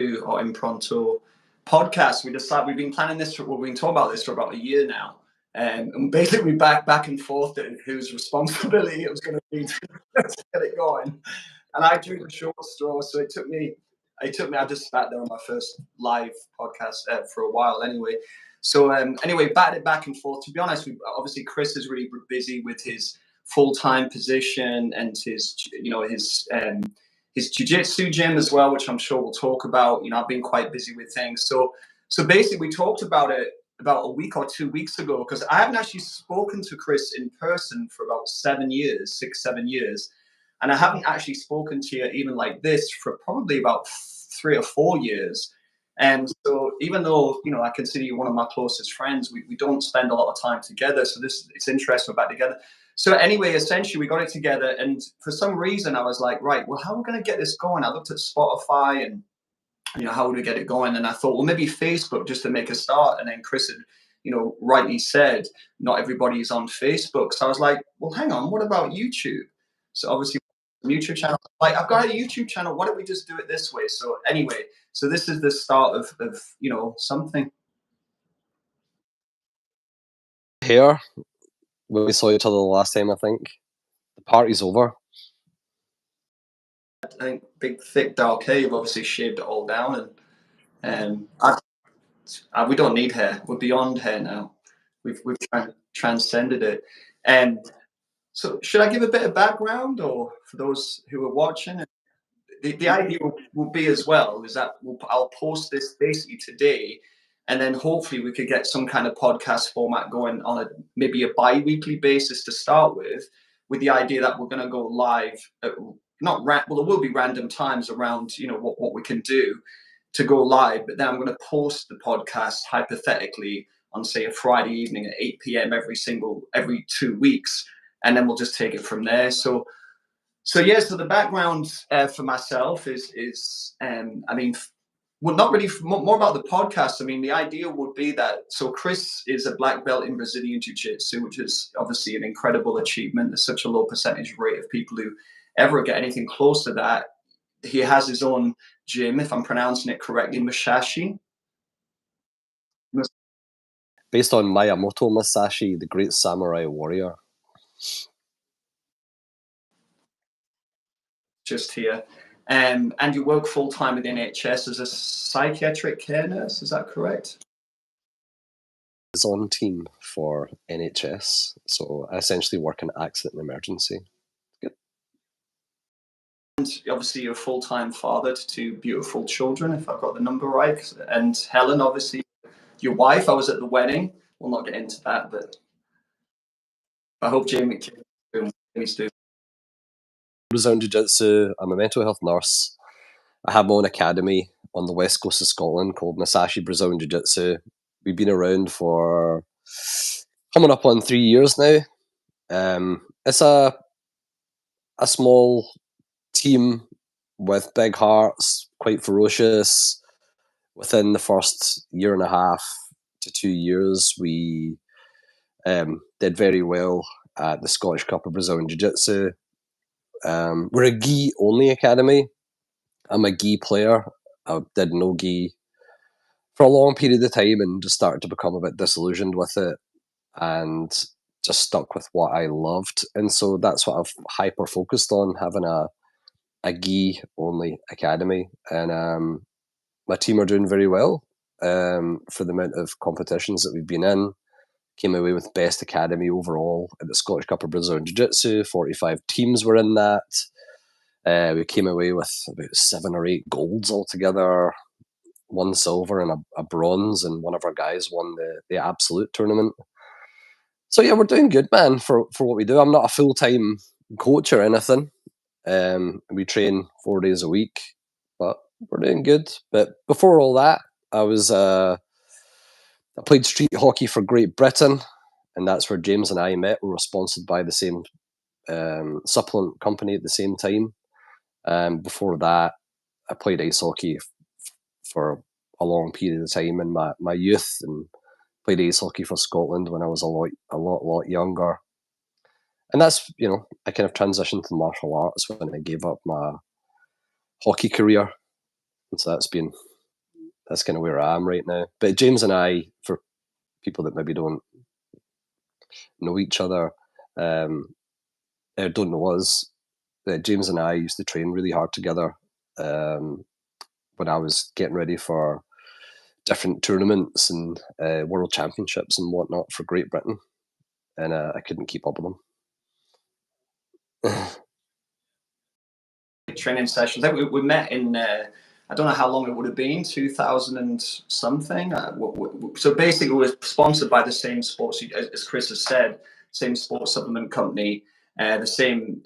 or Impronto podcast. We've been planning this we've been talking about this for about a year now. And basically back and forth whose responsibility it was going to be to get it going. And I drew the short straw, so it took me. I just sat there on my first live podcast for a while anyway. So anyway, batted it back and forth. To be honest, obviously Chris is really busy with his full-time position and his jiu-jitsu gym as well, which I'm sure we'll talk about. I've been quite busy with things. So basically we talked about it about a week or 2 weeks ago, because I haven't actually spoken to Chris in person for about 7 years. And I haven't actually spoken to you even like this for probably about 3 or 4 years. And so even though, I consider you one of my closest friends, we don't spend a lot of time together. So it's interesting we're back together. So anyway, essentially we got it together. And for some reason I was like, right, well, how are we going to get this going? I looked at Spotify and, how would we get it going? And I thought, well, maybe Facebook just to make a start. And then Chris had, rightly said, not everybody's on Facebook. So I was like, well, hang on, what about YouTube? So obviously, YouTube channel. Like, I've got a YouTube channel. Why don't we just do it this way? So anyway, this is the start of something. Here, when we saw each other the last time, I think the party's over. I think big, thick, dark hair. You've obviously shaved it all down, and we don't need hair. We're beyond hair now. We've transcended it. And so, should I give a bit of background, or for those who are watching? The idea will be as well is that I'll post this basically today, and then hopefully we could get some kind of podcast format going on maybe a bi-weekly basis to start with the idea that we're going to go live. There will be random times around what we can do to go live, but then I'm going to post the podcast hypothetically on, say, a Friday evening at 8 p.m. every 2 weeks, and then we'll just take it from there. So the background for myself is not really more about the podcast. I mean, the idea would be that, so Chris is a black belt in Brazilian Jiu-Jitsu, which is obviously an incredible achievement. There's such a low percentage rate of people who ever get anything close to that. He has his own gym, if I'm pronouncing it correctly, Musashi. Based on Miyamoto Musashi, the great samurai warrior. Just here. And you work full-time with NHS as a psychiatric care nurse, is that correct? It's on team for NHS, so I essentially work in accident and emergency. Good. And obviously you're a full-time father to 2 beautiful children, if I've got the number right. And Helen, obviously, your wife. I was at the wedding. We'll not get into that, but I hope Jamie's doing. Brazilian Jiu-Jitsu. I'm a mental health nurse. I have my own academy on the west coast of Scotland called Musashi Brazilian Jiu-Jitsu. We've been around for coming up on 3 years now. It's a small team with big hearts, quite ferocious. Within the first 1.5 to 2 years, we did very well at the Scottish Cup of Brazilian Jiu-Jitsu. We're a gi only academy. I'm a gi player. I did no gi for a long period of time and just started to become a bit disillusioned with it and just stuck with what I loved. And so that's what I've hyper focused on, having a gi only academy. And my team are doing very well for the amount of competitions that we've been in. Came away with best academy overall at the Scottish Cup of Brazilian Jiu-Jitsu. 45 teams were in that. We came away with about 7 or 8 golds altogether, 1 silver and a bronze, and one of our guys won the absolute tournament. So yeah, we're doing good, man, for what we do. I'm not a full-time coach or anything. We train 4 days a week, but we're doing good. But before all that, I played street hockey for Great Britain, and that's where James and I met. We were sponsored by the same supplement company at the same time. Before that, I played ice hockey for a long period of time in my youth, and played ice hockey for Scotland when I was a lot younger. And that's, I kind of transitioned to martial arts when I gave up my hockey career. And so that's been that's kind of where I am right now. But James and I, for people that maybe don't know each other, or don't know us, James and I used to train really hard together when I was getting ready for different tournaments and world championships and whatnot for Great Britain, and I couldn't keep up with them. Training sessions. I think we met in I don't know how long it would have been, 2000 and something. So basically, we're sponsored by the same sports, as Chris has said, same sports supplement company, the same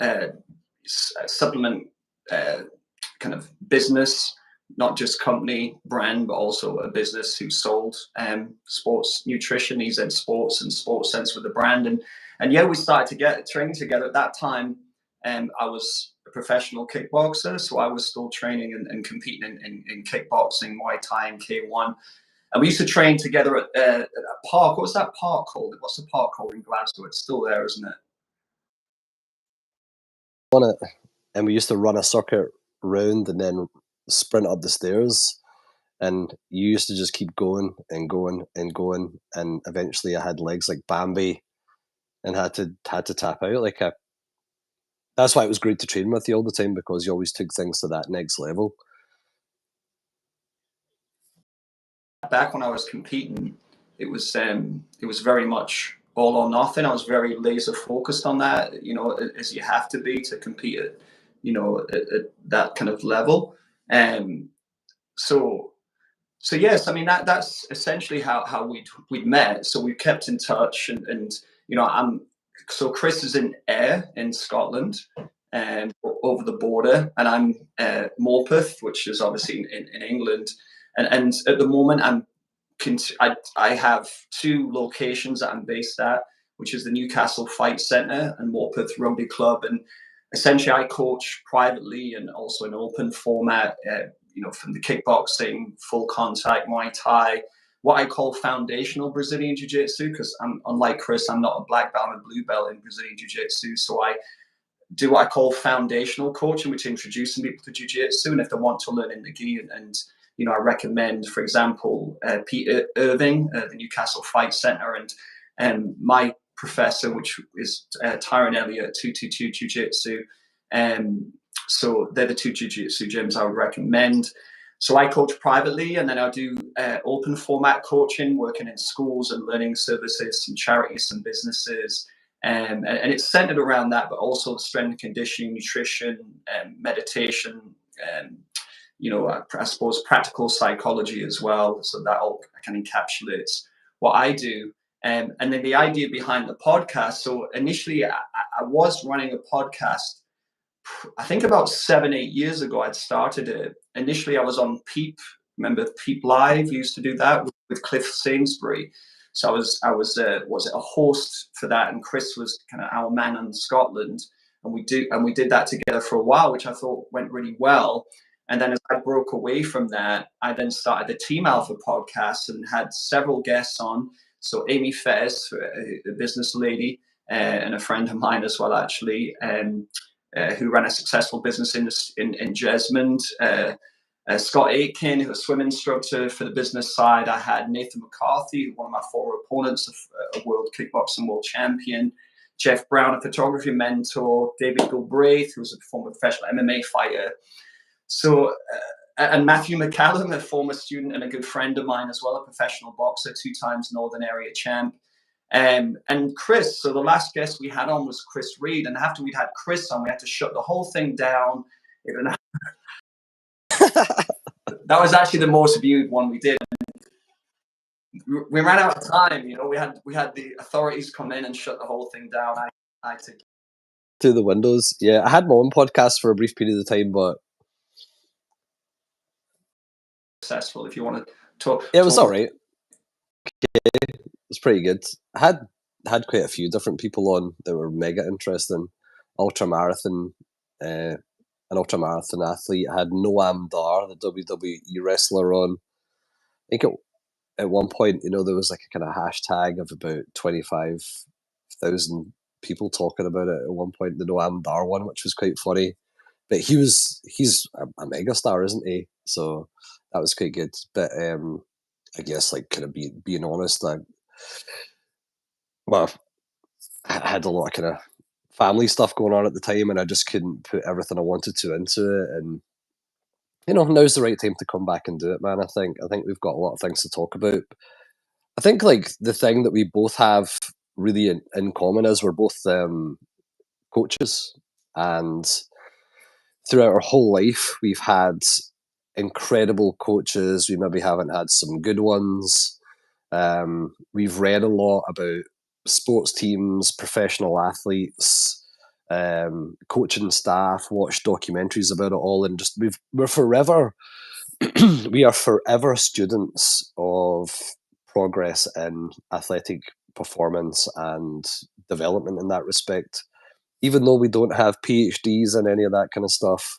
supplement kind of business, not just company brand, but also a business who sold sports nutrition, EZ Sports and Sports Sense with the brand. And yeah, we started to get training together at that time. I was a professional kickboxer, so I was still training and competing in kickboxing, Muay Thai, and K1. And we used to train together at a park. What was that park called? What's the park called in Glasgow? It's still there, isn't it? On it, and we used to run a circuit round and then sprint up the stairs. And you used to just keep going and going and going, and eventually I had legs like Bambi, and had to tap out. Like that's why it was great to train with you all the time, because you always took things to that next level. Back when I was competing, it was very much all or nothing. I was very laser focused on that, as you have to be to compete at, at that kind of level. So yes, I mean that's essentially how we'd met. So we kept in touch, and so Chris is in Ayr in Scotland, over the border, and I'm Morpeth, which is obviously in England, and at the moment I have two locations that I'm based at, which is the Newcastle Fight Centre and Morpeth Rugby Club, and essentially I coach privately and also in open format. From the kickboxing, full contact, Muay Thai, what I call foundational Brazilian Jiu-Jitsu, because I'm unlike Chris, I'm not a black belt and blue belt in Brazilian Jiu-Jitsu. So I do what I call foundational coaching, which is introducing people to Jiu-Jitsu. And if they want to learn in the gi, and I recommend, for example, Peter Irving, the Newcastle Fight Centre, and my professor, which is Tyron Elliott, 222 Jiu-Jitsu. So they're the two jiu-jitsu gyms I would recommend. So I coach privately, and then I do open format coaching, working in schools and learning services, some charities, some businesses. And it's centered around that, but also strength and conditioning, nutrition, meditation, I suppose practical psychology as well. So that all kind of encapsulates what I do. And then the idea behind the podcast. So initially I was running a podcast. I think about 7-8 years ago, I'd started it. Initially, I was on Peep. Remember Peep Live? Used to do that with Cliff Sainsbury. So I was a host for that, and Chris was kind of our man in Scotland, and we did that together for a while, which I thought went really well. And then as I broke away from that, I then started the Team Alpha podcast and had several guests on. So Amy Fez, a business lady, and a friend of mine as well, actually. Who ran a successful business in Jesmond. Scott Aitken, who was a swim instructor for the business side. I had Nathan McCarthy, one of my former opponents, a world kickboxing world champion. Jeff Brown, a photography mentor. David Gilbraith, who was a former professional MMA fighter. So, and Matthew McCallum, a former student and a good friend of mine as well, a professional boxer, 2 times Northern Area champ. And Chris, so the last guest we had on was Chris REID, and after we'd had Chris on, we had to shut the whole thing down. That was actually the most viewed one we did. We ran out of time, we had the authorities come in and shut the whole thing down. I had to through the windows. Yeah, I had my own podcast for a brief period of time, but successful. If you want to talk, it was all right. It was pretty good. I had quite a few different people on that were mega interesting. Ultramarathon, an ultramarathon athlete. I had Noam Dar, the WWE wrestler, on. I think at one point, there was like a kind of hashtag of about 25,000 people talking about it at one point, the Noam Dar one, which was quite funny. But he's a mega star, isn't he? So that was quite good. But I guess like kind of being honest, well, I had a lot of kind of family stuff going on at the time, and I just couldn't put everything I wanted to into it. And now's the right time to come back and do it, man. I think we've got a lot of things to talk about. I think like the thing that we both have really in common is we're both coaches, and throughout our whole life we've had incredible coaches. We maybe haven't had some good ones. We've read a lot about sports teams, professional athletes, coaching staff, watched documentaries about it all, and just we're forever we are forever students of progress in athletic performance and development in that respect. Even though we don't have PhDs and any of that kind of stuff,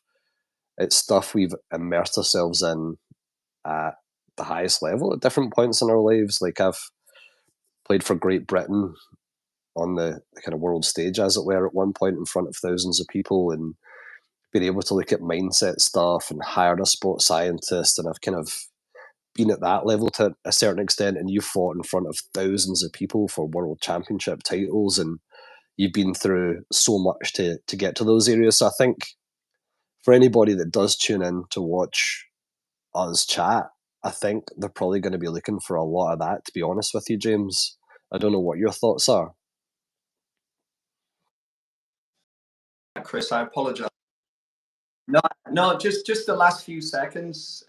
it's stuff we've immersed ourselves in at the highest level at different points in our lives. Like I've played for Great Britain on the kind of world stage, as it were, at one point in front of thousands of people, and been able to look at mindset stuff and hired a sports scientist. And I've kind of been at that level to a certain extent. And you fought in front of thousands of people for world championship titles, and you've been through so much to get to those areas. So I think for anybody that does tune in to watch us chat, I think they're probably going to be looking for a lot of that, to be honest with you, James. I don't know what your thoughts are. Chris, I apologize. No, just the last few seconds,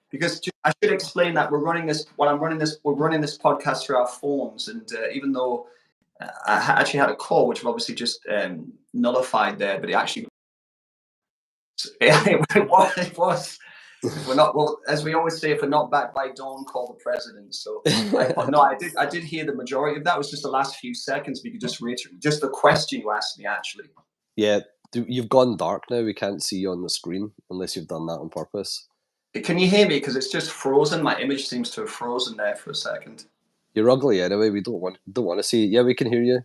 because I should explain that we're running this. We're running this podcast through our phones, and even though I actually had a call, which I've obviously just nullified there, but it actually it was. We're not, well, as we always say, if we're not backed by Dawn, call the president. So I did hear the majority of that. It was just the last few seconds. If you could just reiterate just the question you asked me, actually. Yeah, you've gone dark now. We can't see you on the screen unless you've done that on purpose. Can you hear me? Because it's just frozen. My image seems to have frozen there for a second. You're ugly anyway. We don't want to see it. Yeah, we can hear you.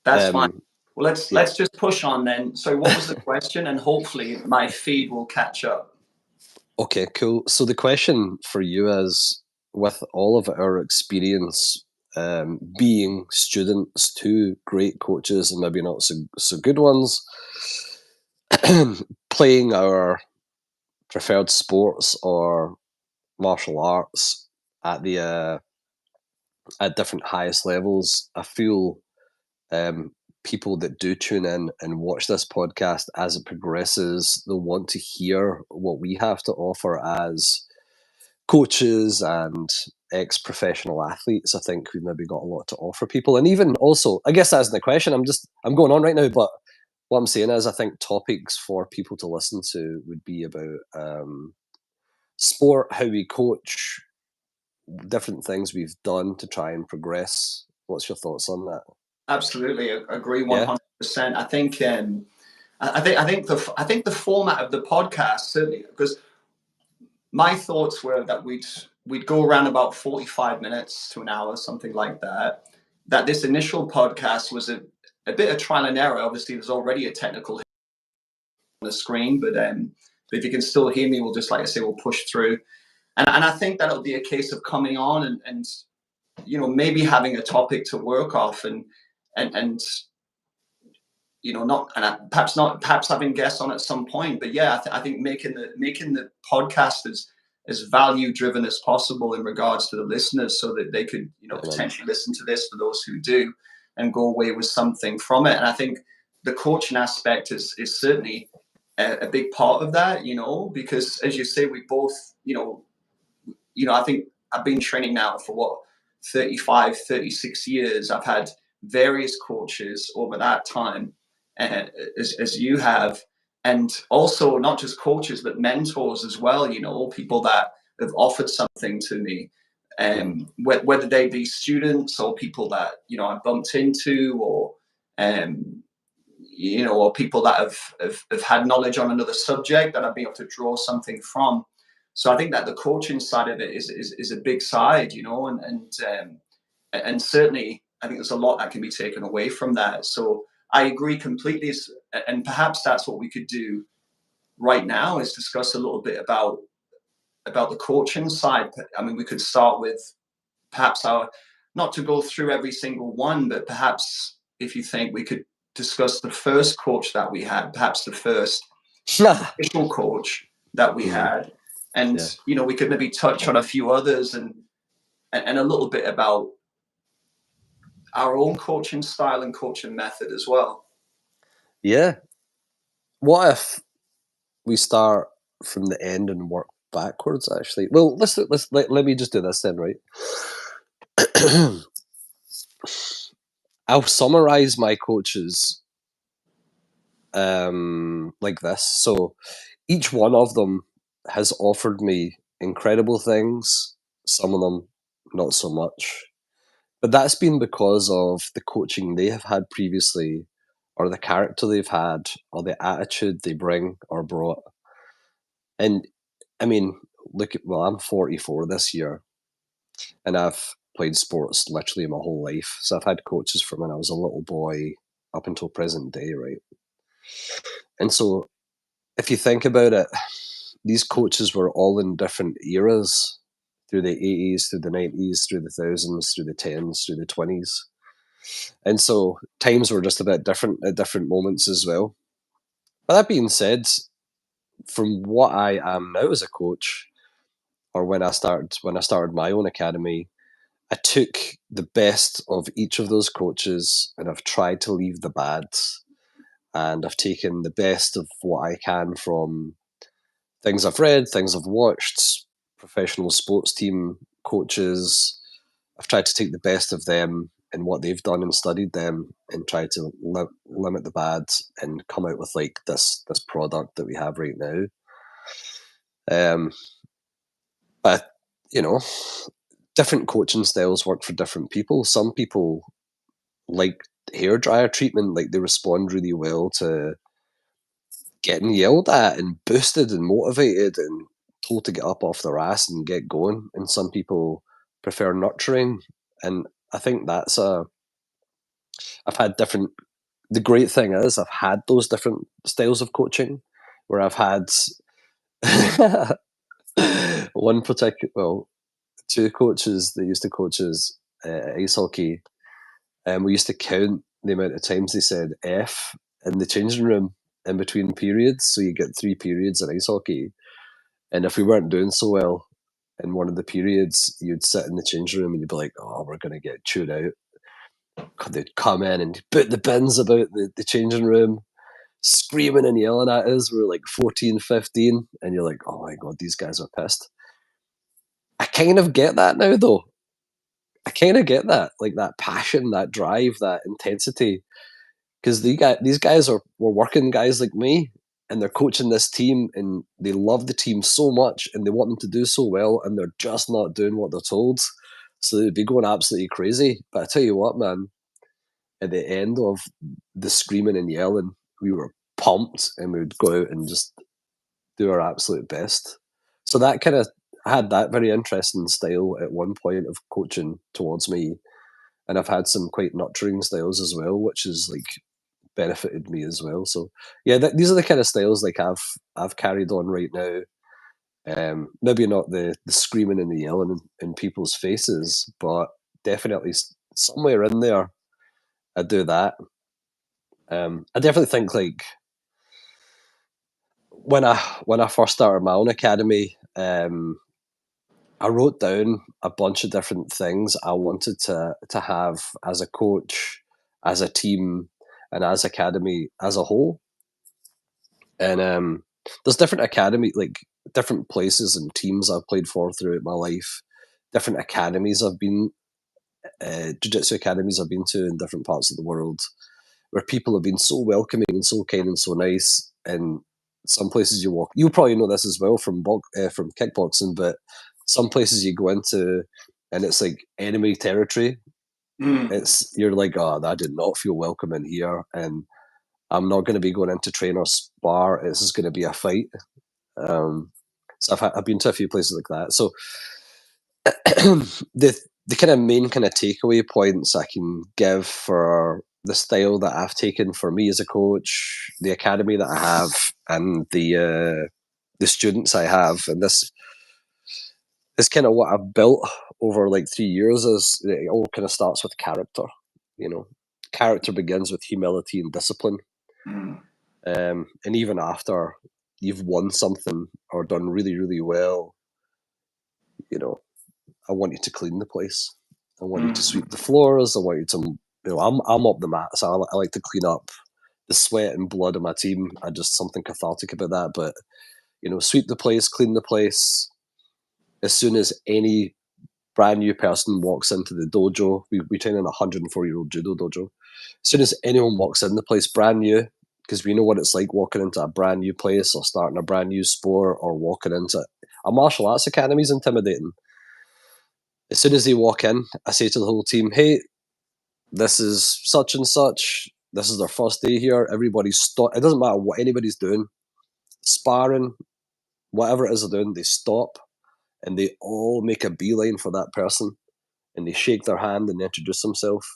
That's fine. Well, let's just push on then. So, what was the question? And hopefully, my feed will catch up. Okay, cool. So the question for you is, with all of our experience being students to great coaches and maybe not so good ones, playing our preferred sports or martial arts at the at different highest levels, I feel people that do tune in and watch this podcast as it progresses, they'll want to hear what we have to offer as coaches and ex-professional athletes. I think we've maybe got a lot to offer people. And even also, I guess that's the question. I'm going on right now, but what I'm saying is I think topics for people to listen to would be about sport, how we coach, different things we've done to try and progress. What's your thoughts on that? Absolutely, agree 100%. I think I think the format of the podcast, certainly, because my thoughts were that we'd go around about 45 minutes to an hour, something like that. That this initial podcast was a bit of trial and error. Obviously, there's already a technical on the screen, but if you can still hear me, we'll just, like I say, we'll push through. And I think that'll be a case of coming on and maybe having a topic to work off and perhaps having guests on at some point. But yeah, I think making the podcast as value driven as possible in regards to the listeners, so that they could potentially listen to this, for those who do, and go away with something from it. And I think the coaching aspect is certainly a big part of that, because as you say, we both, I think I've been training now for 35, 36 years. I've had various coaches over that time, as you have, and also not just coaches but mentors as well. People that have offered something to me, whether they be students or people that I bumped into, or or people that have had knowledge on another subject that I've been able to draw something from. So I think that the coaching side of it is a big side, and certainly I think there's a lot that can be taken away from that. So I agree completely, and perhaps that's what we could do right now, is discuss a little bit about about the coaching side. I mean, we could start with perhaps not to go through every single one, but perhaps if you think we could discuss the first coach that we had, perhaps the first official coach that we had, and we could maybe touch on a few others and a little bit about our own coaching style and coaching method as well. Yeah. What if we start from the end and work backwards? Actually, well, let me just do this then, right? I'll summarize my coaches like this. So each one of them has offered me incredible things. Some of them not so much. But that's been because of the coaching they have had previously, or the character they've had, or the attitude they bring or brought. And I mean, I'm 44 this year, and I've played sports literally my whole life. So I've had coaches from when I was a little boy up until present day, right? And so if you think about it, these coaches were all in different eras, through the 80s, through the 90s, through the thousands, through the tens, through the 20s. And so times were just a bit different at different moments as well. But that being said, from what I am now as a coach, or when I started my own academy, I took the best of each of those coaches and I've tried to leave the bad. And I've taken the best of what I can from things I've read, things I've watched, professional sports team coaches. I've tried to take the best of them and what they've done and studied them and try to limit the bad and come out with like this product that we have right now. But different coaching styles work for different people. Some people like hair dryer treatment, like they respond really well to getting yelled at and boosted and motivated and told to get up off their ass and get going. And some people prefer nurturing. And I think I've had different, the great thing is I've had those different styles of coaching where I've had two coaches that used to coach us ice hockey. And we used to count the amount of times they said F in the changing room in between periods. So you get 3 periods in ice hockey. And if we weren't doing so well in one of the periods, you'd sit in the changing room and you'd be like, oh, we're going to get chewed out. They'd come in and put the bins about the changing room, screaming and yelling at us. We were like 14, 15. And you're like, oh my God, these guys are pissed. I kind of get that now, though. I kind of get that, like that passion, that drive, that intensity. Because these guys were working guys like me, and they're coaching this team, and they love the team so much, and they want them to do so well, and they're just not doing what they're told. So they'd be going absolutely crazy. But I tell you what, man, at the end of the screaming and yelling, we were pumped, and we would go out and just do our absolute best. So that kind of had that very interesting style at one point of coaching towards me. And I've had some quite nurturing styles as well, which is like benefited me as well. So yeah, these are the kind of styles like I've carried on right now. Maybe not the screaming and the yelling in people's faces, but definitely somewhere in there, I do that. I definitely think like when I first started my own academy, I wrote down a bunch of different things I wanted to have as a coach, as a team, and as academy as a whole. And there's different academy, like different places and teams I've played for throughout my life, different academies I've been, jiu-jitsu academies I've been to in different parts of the world, where people have been so welcoming and so kind and so nice. And some places you walk, you probably know this as well from kickboxing, but some places you go into and it's like enemy territory. You're like, oh, I did not feel welcome in here, and I'm not going to be going into train or spar. This is going to be a fight. So I've been to a few places like that. So the kind of main kind of takeaway points I can give for the style that I've taken for me as a coach, the academy that I have, and the students I have, and this it's kind of what I've built over like 3 years. Is it all kind of starts with character. Character begins with humility and discipline. And even after you've won something or done really, really well, I want you to clean the place. I want you to sweep the floors. I want you to, I'm up the mat, so I like to clean up the sweat and blood of my team. I just something cathartic about that. But sweep the place, clean the place. As soon as any brand new person walks into the dojo, we train in a 104-year-old judo dojo. As soon as anyone walks in the place brand new, because we know what it's like walking into a brand new place or starting a brand new sport or walking into a martial arts academy is intimidating. As soon as they walk in, I say to the whole team, hey, this is such and such. This is their first day here. Everybody's stop. It doesn't matter what anybody's doing. Sparring, whatever it is they're doing, they stop and they all make a beeline for that person and they shake their hand and they introduce themselves.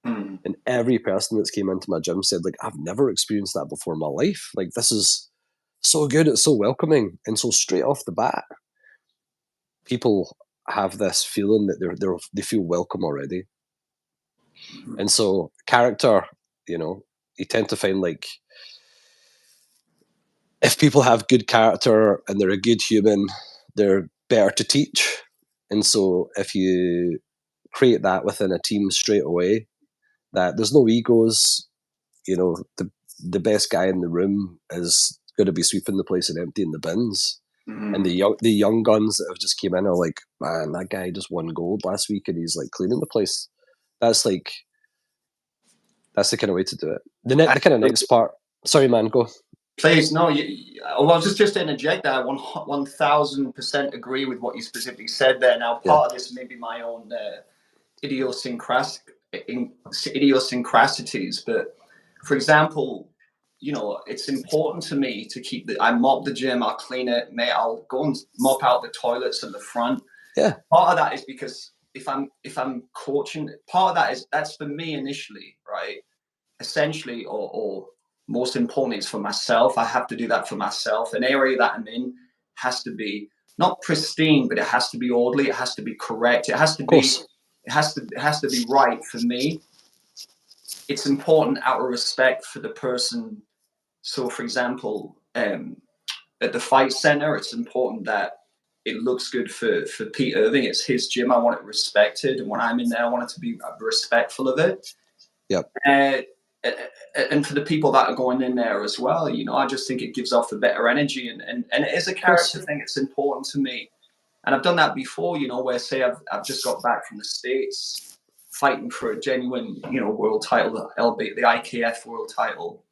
And every person that's came into my gym said, like, I've never experienced that before in my life. Like, this is so good. It's so welcoming. And so straight off the bat, people have this feeling that they feel welcome already. And so character, you tend to find like if people have good character and they're a good human, they're better to teach. And so if you create that within a team straight away, that there's no egos, the best guy in the room is going to be sweeping the place and emptying the bins. And the young guns that have just came in are like, man, that guy just won gold last week and he's like cleaning the place. That's the kind of way to do it. The kind of next part. Sorry, man, go. Please, no. I'll just interject that. 1000% agree with what you specifically said there. Now, part of this may be my own idiosyncrasies, but for example, it's important to me to keep I mop the gym, I'll clean it, mate. I'll go and mop out the toilets at the front. Yeah. Part of that is because if I'm coaching, part of that is that's for me initially, right? Essentially, or most importantly, it's for myself. I have to do that for myself. An area that I'm in has to be not pristine, but it has to be orderly. It has to be correct. It has to be. It has to be right for me. It's important out of respect for the person. So, for example, at the fight center, it's important that it looks good for Pete Irving. It's his gym. I want it respected, and when I'm in there, I want it to be respectful of it. Yep. And for the people that are going in there as well, I just think it gives off a better energy, and it is a character thing. It's important to me. And I've done that before, where say I've just got back from the States fighting for a genuine, world title, albeit the IKF world title.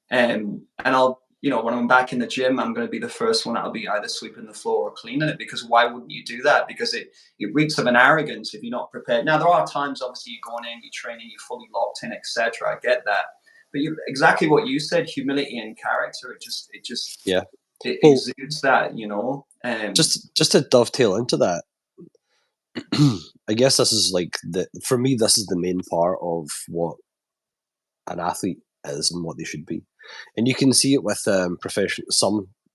And I'll, when I'm back in the gym, I'm going to be the first one that'll be either sweeping the floor or cleaning it, because why wouldn't you do that? Because it reeks of an arrogance if you're not prepared. Now, there are times, obviously, you're going in, you're training, you're fully locked in, etc. I get that. But exactly what you said, humility and character, it exudes that, Just to dovetail into that, I guess this is like for me, this is the main part of what an athlete is and what they should be. And you can see it with some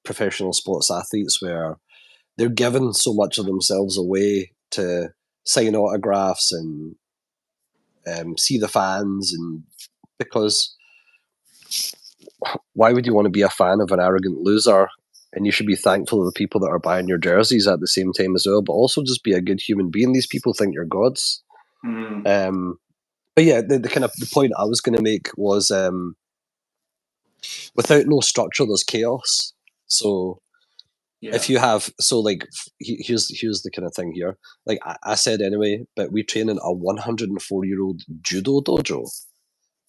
professional sports athletes where they're given so much of themselves away to sign autographs and see the fans, and because why would you want to be a fan of an arrogant loser? And you should be thankful of the people that are buying your jerseys at the same time as well, but also just be a good human being. These people think you're gods. But yeah, the kind of the point I was going to make was without no structure, there's chaos. So if you have, here's the kind of thing here. Like I said anyway, but we train in a 104-year-old judo dojo.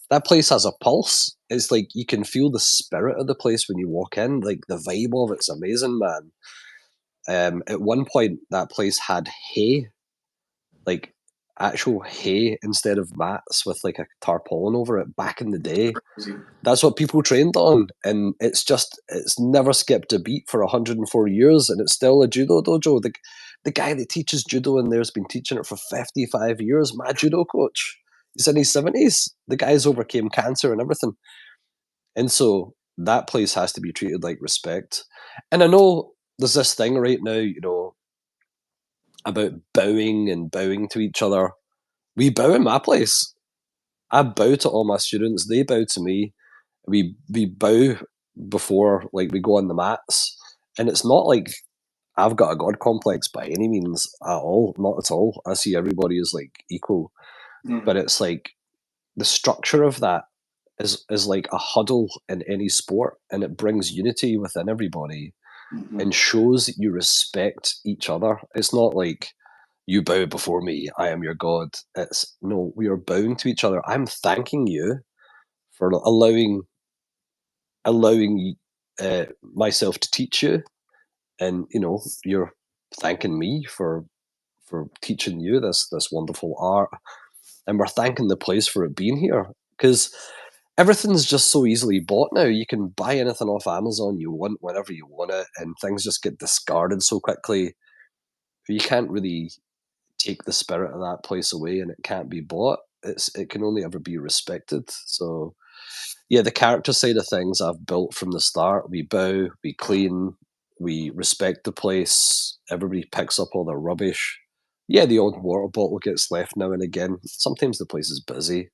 That place has a pulse. It's like you can feel the spirit of the place when you walk in. Like the vibe of it's amazing, man. At one point, that place had hay, like actual hay instead of mats with like a tarpaulin over it. Back in the day, that's what people trained on, and it's never skipped a beat for 104 years, and it's still a judo dojo. The guy that teaches judo in there's been teaching it for 55 years. My judo coach. He's in his 70s. The guy's overcame cancer and everything. And so that place has to be treated like respect. And I know there's this thing right now, about bowing to each other. We bow in my place. I bow to all my students. They bow to me. We bow before like we go on the mats, and it's not like I've got a god complex by any means at all. Not at all. I see everybody as like equal, but it's like the structure of that is like a huddle in any sport, and it brings unity within everybody and shows that you respect each other. It's not like you bow before me, I am your god. It's no, we are bowing to each other. I'm thanking you for allowing myself to teach you, and you're thanking me for teaching you this wonderful art, and we're thanking the place for it being here, because everything's just so easily bought now. You can buy anything off Amazon you want whenever you want it, and things just get discarded so quickly. You can't really take the spirit of that place away, and it can't be bought. It can only ever be respected. So yeah, the character side of things I've built from the start. We bow, we clean, we respect the place. Everybody picks up all their rubbish. Yeah, the odd water bottle gets left now and again. Sometimes the place is busy.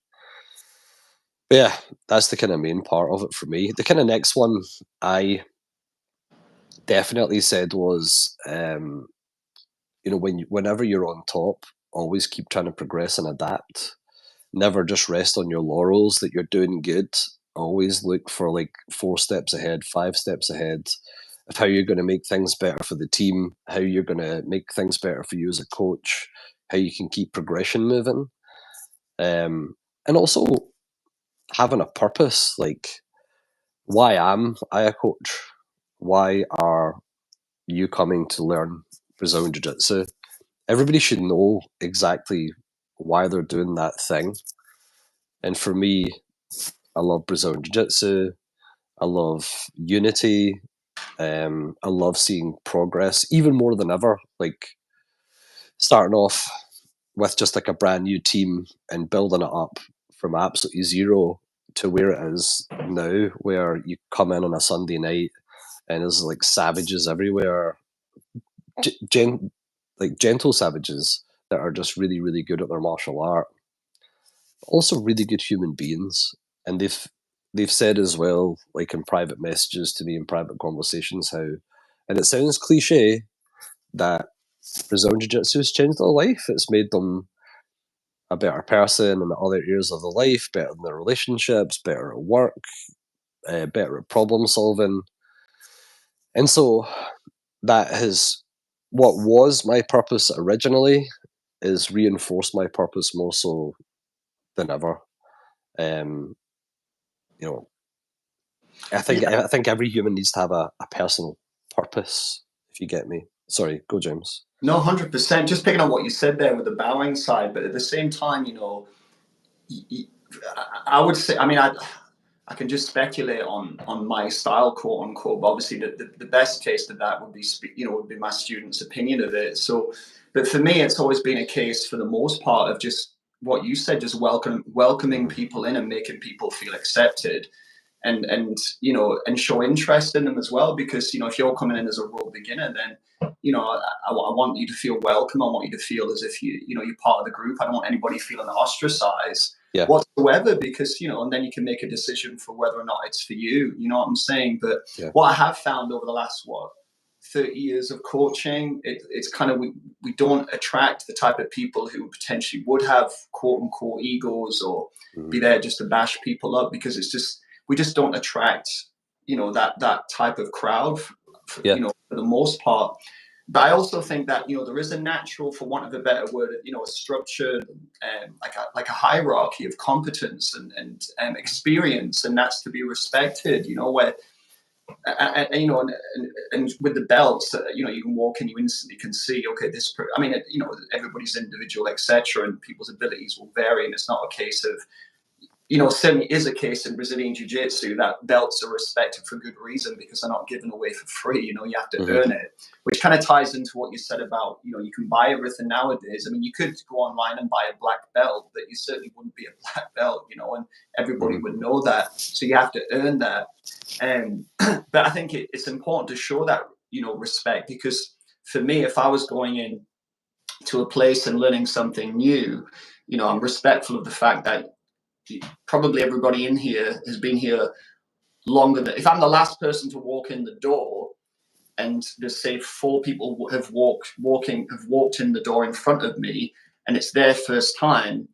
But yeah, that's the kind of main part of it for me. The kind of next one I definitely said was, whenever you're on top, always keep trying to progress and adapt. Never just rest on your laurels that you're doing good. Always look for like 4 steps ahead, 5 steps ahead of how you're going to make things better for the team, how you're going to make things better for you as a coach, how you can keep progression moving. And also having a purpose, like, why am I a coach? Why are you coming to learn Brazilian Jiu Jitsu? Everybody should know exactly why they're doing that thing. And for me, I love Brazilian Jiu Jitsu. I love unity. I love seeing progress even more than ever. Like starting off with just like a brand new team and building it up from absolutely zero to where it is now, where you come in on a Sunday night and there's like savages everywhere, like gentle savages that are just really, really good at their martial art, also really good human beings. And they've said as well, like in private messages to me in private conversations, how, and it sounds cliche, that Brazilian Jiu Jitsu has changed their life. It's made them a better person in other areas of their life, better in their relationships, better at work, better at problem solving. And so that has, what was my purpose originally is reinforced my purpose more so than ever. Um, you know, Yeah, I think every human needs to have a personal purpose, if you get me. Sorry, go James. no, 100%. Just picking on what you said there with the bowing side, but at the same time, I would say, I mean, I can just speculate on my style, quote unquote. But obviously, the best case of that would be would be my students' opinion of it. So, but for me, it's always been a case for the most part of just what you said, just welcoming people in and making people feel accepted, and show interest in them as well. Because if you're coming in as a raw beginner, then I want you to feel welcome. I want you to feel as if you're part of the group. I don't want anybody feeling ostracized Yeah, whatsoever, because and then you can make a decision for whether or not it's for you. You know what I'm saying? But yeah, what I have found over the last 30 years of coaching, it's kind of we don't attract the type of people who potentially would have quote unquote egos or mm-hmm. be there just to bash people up, because we just don't attract that type of crowd Yeah, for the most part. But I also think that there is a natural, for want of a better word, a structured, like a hierarchy of competence and experience, and that's to be respected. Where and with the belts, you can walk in, you instantly can see, okay, I mean, everybody's individual, etc., and people's abilities will vary, and it's not a case of certainly is a case in Brazilian Jiu-Jitsu that belts are respected for good reason, because they're not given away for free. You have to mm-hmm. earn it, which kind of ties into what you said about, you can buy everything nowadays. I mean, you could go online and buy a black belt, but you certainly wouldn't be a black belt, and everybody Mm-hmm. would know that. So you have to earn that. But I think it's important to show that, respect, because for me, if I was going in to a place and learning something new, I'm respectful of the fact that probably everybody in here has been here longer than, if I'm the last person to walk in the door, and just say 4 people have walked in the door in front of me, and it's their first time,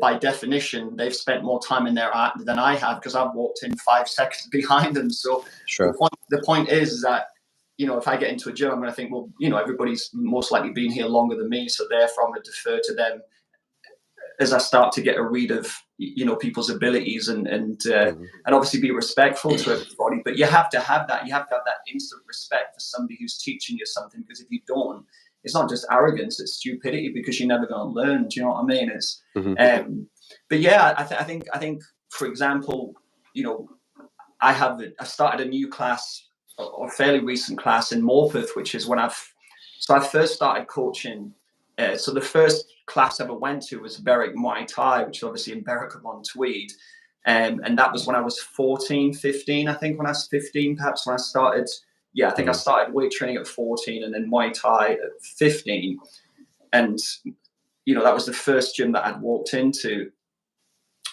by definition, they've spent more time in there than I have, because I've walked in 5 seconds behind them. So Sure. the point is that, if I get into a gym, I'm going to think, well, everybody's most likely been here longer than me, so therefore I'm going to defer to them as I start to get a read of people's abilities, and obviously be respectful to everybody. But you have to have that. You have to have that instant respect for somebody who's teaching you something, because if you don't, it's not just arrogance, it's stupidity, because you're never going to learn. Do you know what I mean? It's but yeah, I think for example, I started a new class, or fairly recent class, in Morpeth, which is when I first started coaching. So the first class I ever went to was Berwick Muay Thai, which is obviously in Berwick-upon-Tweed. And that was when I was 14, 15, I think, when I was 15, perhaps, when I started. Yeah, I think I started weight training at 14, and then Muay Thai at 15. And, that was the first gym that I'd walked into.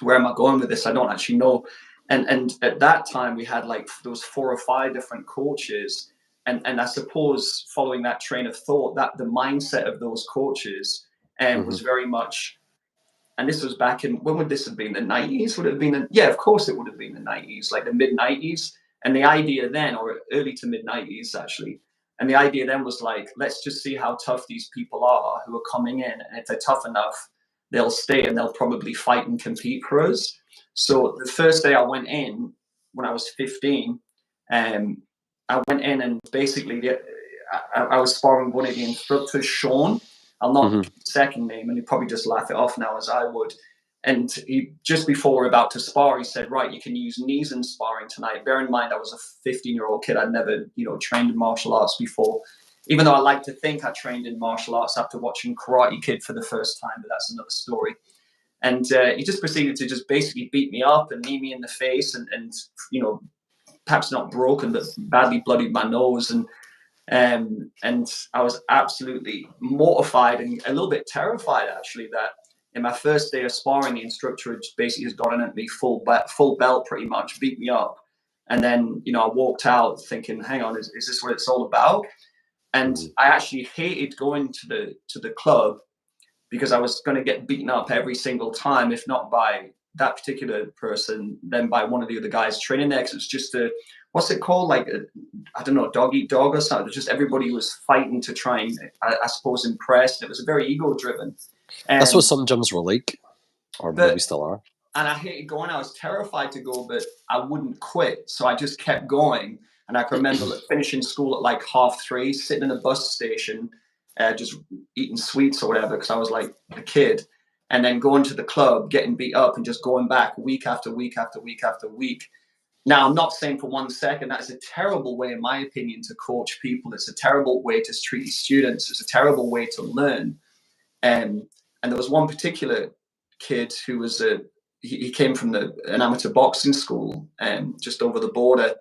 Where am I going with this? I don't actually know. And at that time, we had there was 4 or 5 different coaches. And I suppose, following that train of thought, that the mindset of those coaches was very much, and this was back in, when would this have been? The 90s? Would it have been? Yeah, of course it would have been the 90s, like the mid-90s. And the idea then, or early to mid-90s actually, and the idea then was let's just see how tough these people are who are coming in. And if they're tough enough, they'll stay, and they'll probably fight and compete for us. So the first day I went in, when I was 15, I went in, and basically I was sparring one of the instructors, Sean. I'll not give his second name, and he'd probably just laugh it off now, as I would. And he, just before we're about to spar, he said, right, you can use knees in sparring tonight. Bear in mind, I was a 15-year-old kid. I'd never, trained in martial arts before, even though I like to think I trained in martial arts after watching Karate Kid for the first time, but that's another story. And he just proceeded to just basically beat me up and knee me in the face, and perhaps not broken, but badly bloodied my nose. And I was absolutely mortified and a little bit terrified, actually, that in my first day of sparring, the instructor had basically just gotten at me full belt, pretty much, beat me up. And then, I walked out thinking, hang on, is this what it's all about? And I actually hated going to the club, because I was going to get beaten up every single time, if not by that particular person, then by one of the other guys training there, because it's just what's it called? I don't know, dog eat dog or something. Just everybody was fighting to try and, I suppose, impress. It was very ego driven. That's what some gyms were like, or maybe still are. And I hated going. I was terrified to go, but I wouldn't quit. So I just kept going. And I can remember finishing school at 3:30, sitting in a bus station, just eating sweets or whatever, because I was like a kid. And then going to the club, getting beat up, and just going back week after week after week after week. Now, I'm not saying for one second that is a terrible way, in my opinion, to coach people. It's a terrible way to treat students. It's a terrible way to learn. And there was one particular kid who was he came from an amateur boxing school just over the border.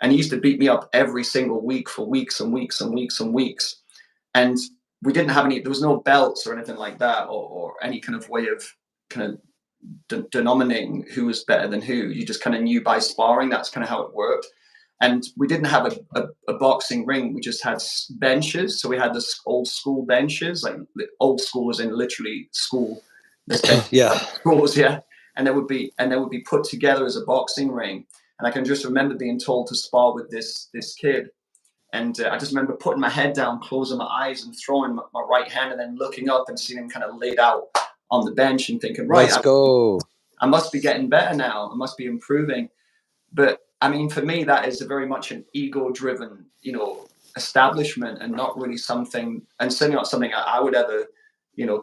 And he used to beat me up every single week for weeks and weeks and weeks and weeks. And we didn't have there was no belts or anything like that, or any kind of way of kind of denominating who was better than who. You just kind of knew by sparring. That's kind of how it worked. And we didn't have a boxing ring. We just had benches. So we had the old school benches, like old school as in literally school. Yeah. Schools, yeah. And they would be put together as a boxing ring. And I can just remember being told to spar with this kid. And I just remember putting my head down, closing my eyes, and throwing my right hand, and then looking up and seeing him kind of laid out on the bench, and thinking, right, let's go. I must be getting better now. I must be improving. But I mean, for me, that is very much an ego-driven, establishment, and not really something, and certainly not something I would ever,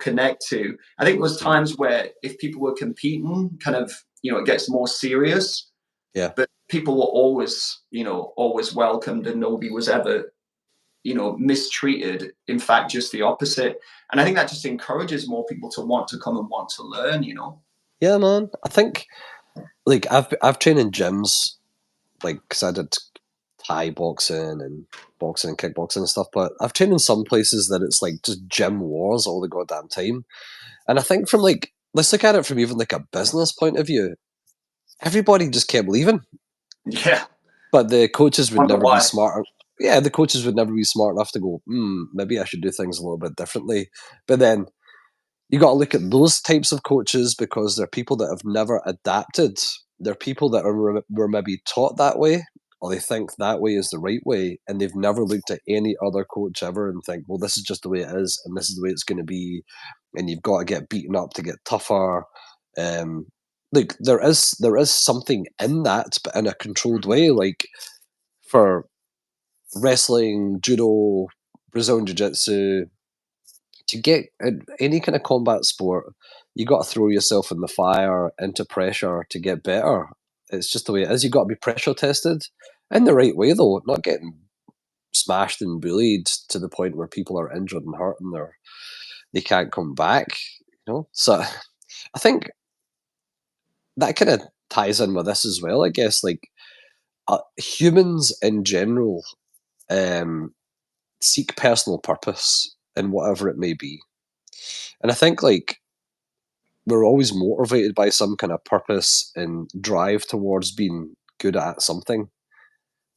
connect to. I think there was times where if people were competing, kind of, it gets more serious. Yeah. But people were always, always welcomed, and nobody was ever, mistreated. In fact, just the opposite. And I think that just encourages more people to want to come and want to learn, Yeah, man. I think, I've trained in gyms, because I did Thai boxing and kickboxing and stuff, but I've trained in some places that it's like just gym wars all the goddamn time. And I think from like, let's look at it from even like a business point of view. Everybody just kept leaving, Yeah. but the coaches would Wonder never be why. smart. Yeah, the coaches would never be smart enough to go, maybe I should do things a little bit differently. But then you got to look at those types of coaches because they're people that have never adapted. They're people that were maybe taught that way, or they think that way is the right way, and they've never looked at any other coach ever and think, well, this is just the way it is, and this is the way it's going to be, and you've got to get beaten up to get tougher. Look, there is something in that, but in a controlled way. Like for wrestling, judo, Brazilian jiu-jitsu, to get any kind of combat sport, you got to throw yourself in the fire into pressure to get better. It's just the way it is. You got to be pressure tested in the right way, though, not getting smashed and bullied to the point where people are injured and hurt and they can't come back. So I think that kind of ties in with this as well. I guess like humans in general seek personal purpose in whatever it may be. And I think like we're always motivated by some kind of purpose and drive towards being good at something.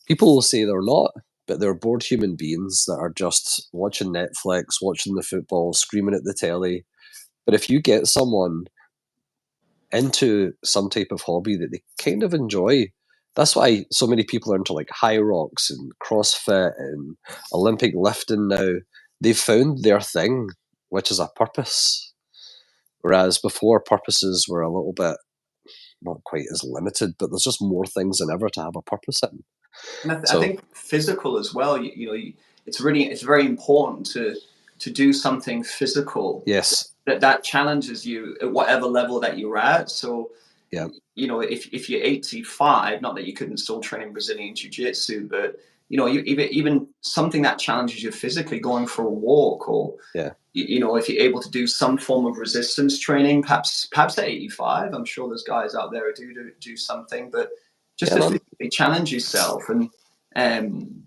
People will say they're not, but they're bored human beings that are just watching Netflix, watching the football, screaming at the telly. But if you get someone into some type of hobby that they kind of enjoy, that's why so many people are into like high rocks and CrossFit and Olympic lifting now. They've found their thing, which is a purpose. Whereas before, purposes were a little bit not quite as limited, but there's just more things than ever to have a purpose in. And I So think physical as well. It's very important to do something physical yes, that challenges you at whatever level that you're at. So yeah, if you're 85, not that you couldn't still train Brazilian jiu-jitsu, but even something that challenges you physically, going for a walk, or yeah, if you're able to do some form of resistance training, perhaps at 85, I'm sure there's guys out there who do something, but just yeah, to man. physically challenge yourself and and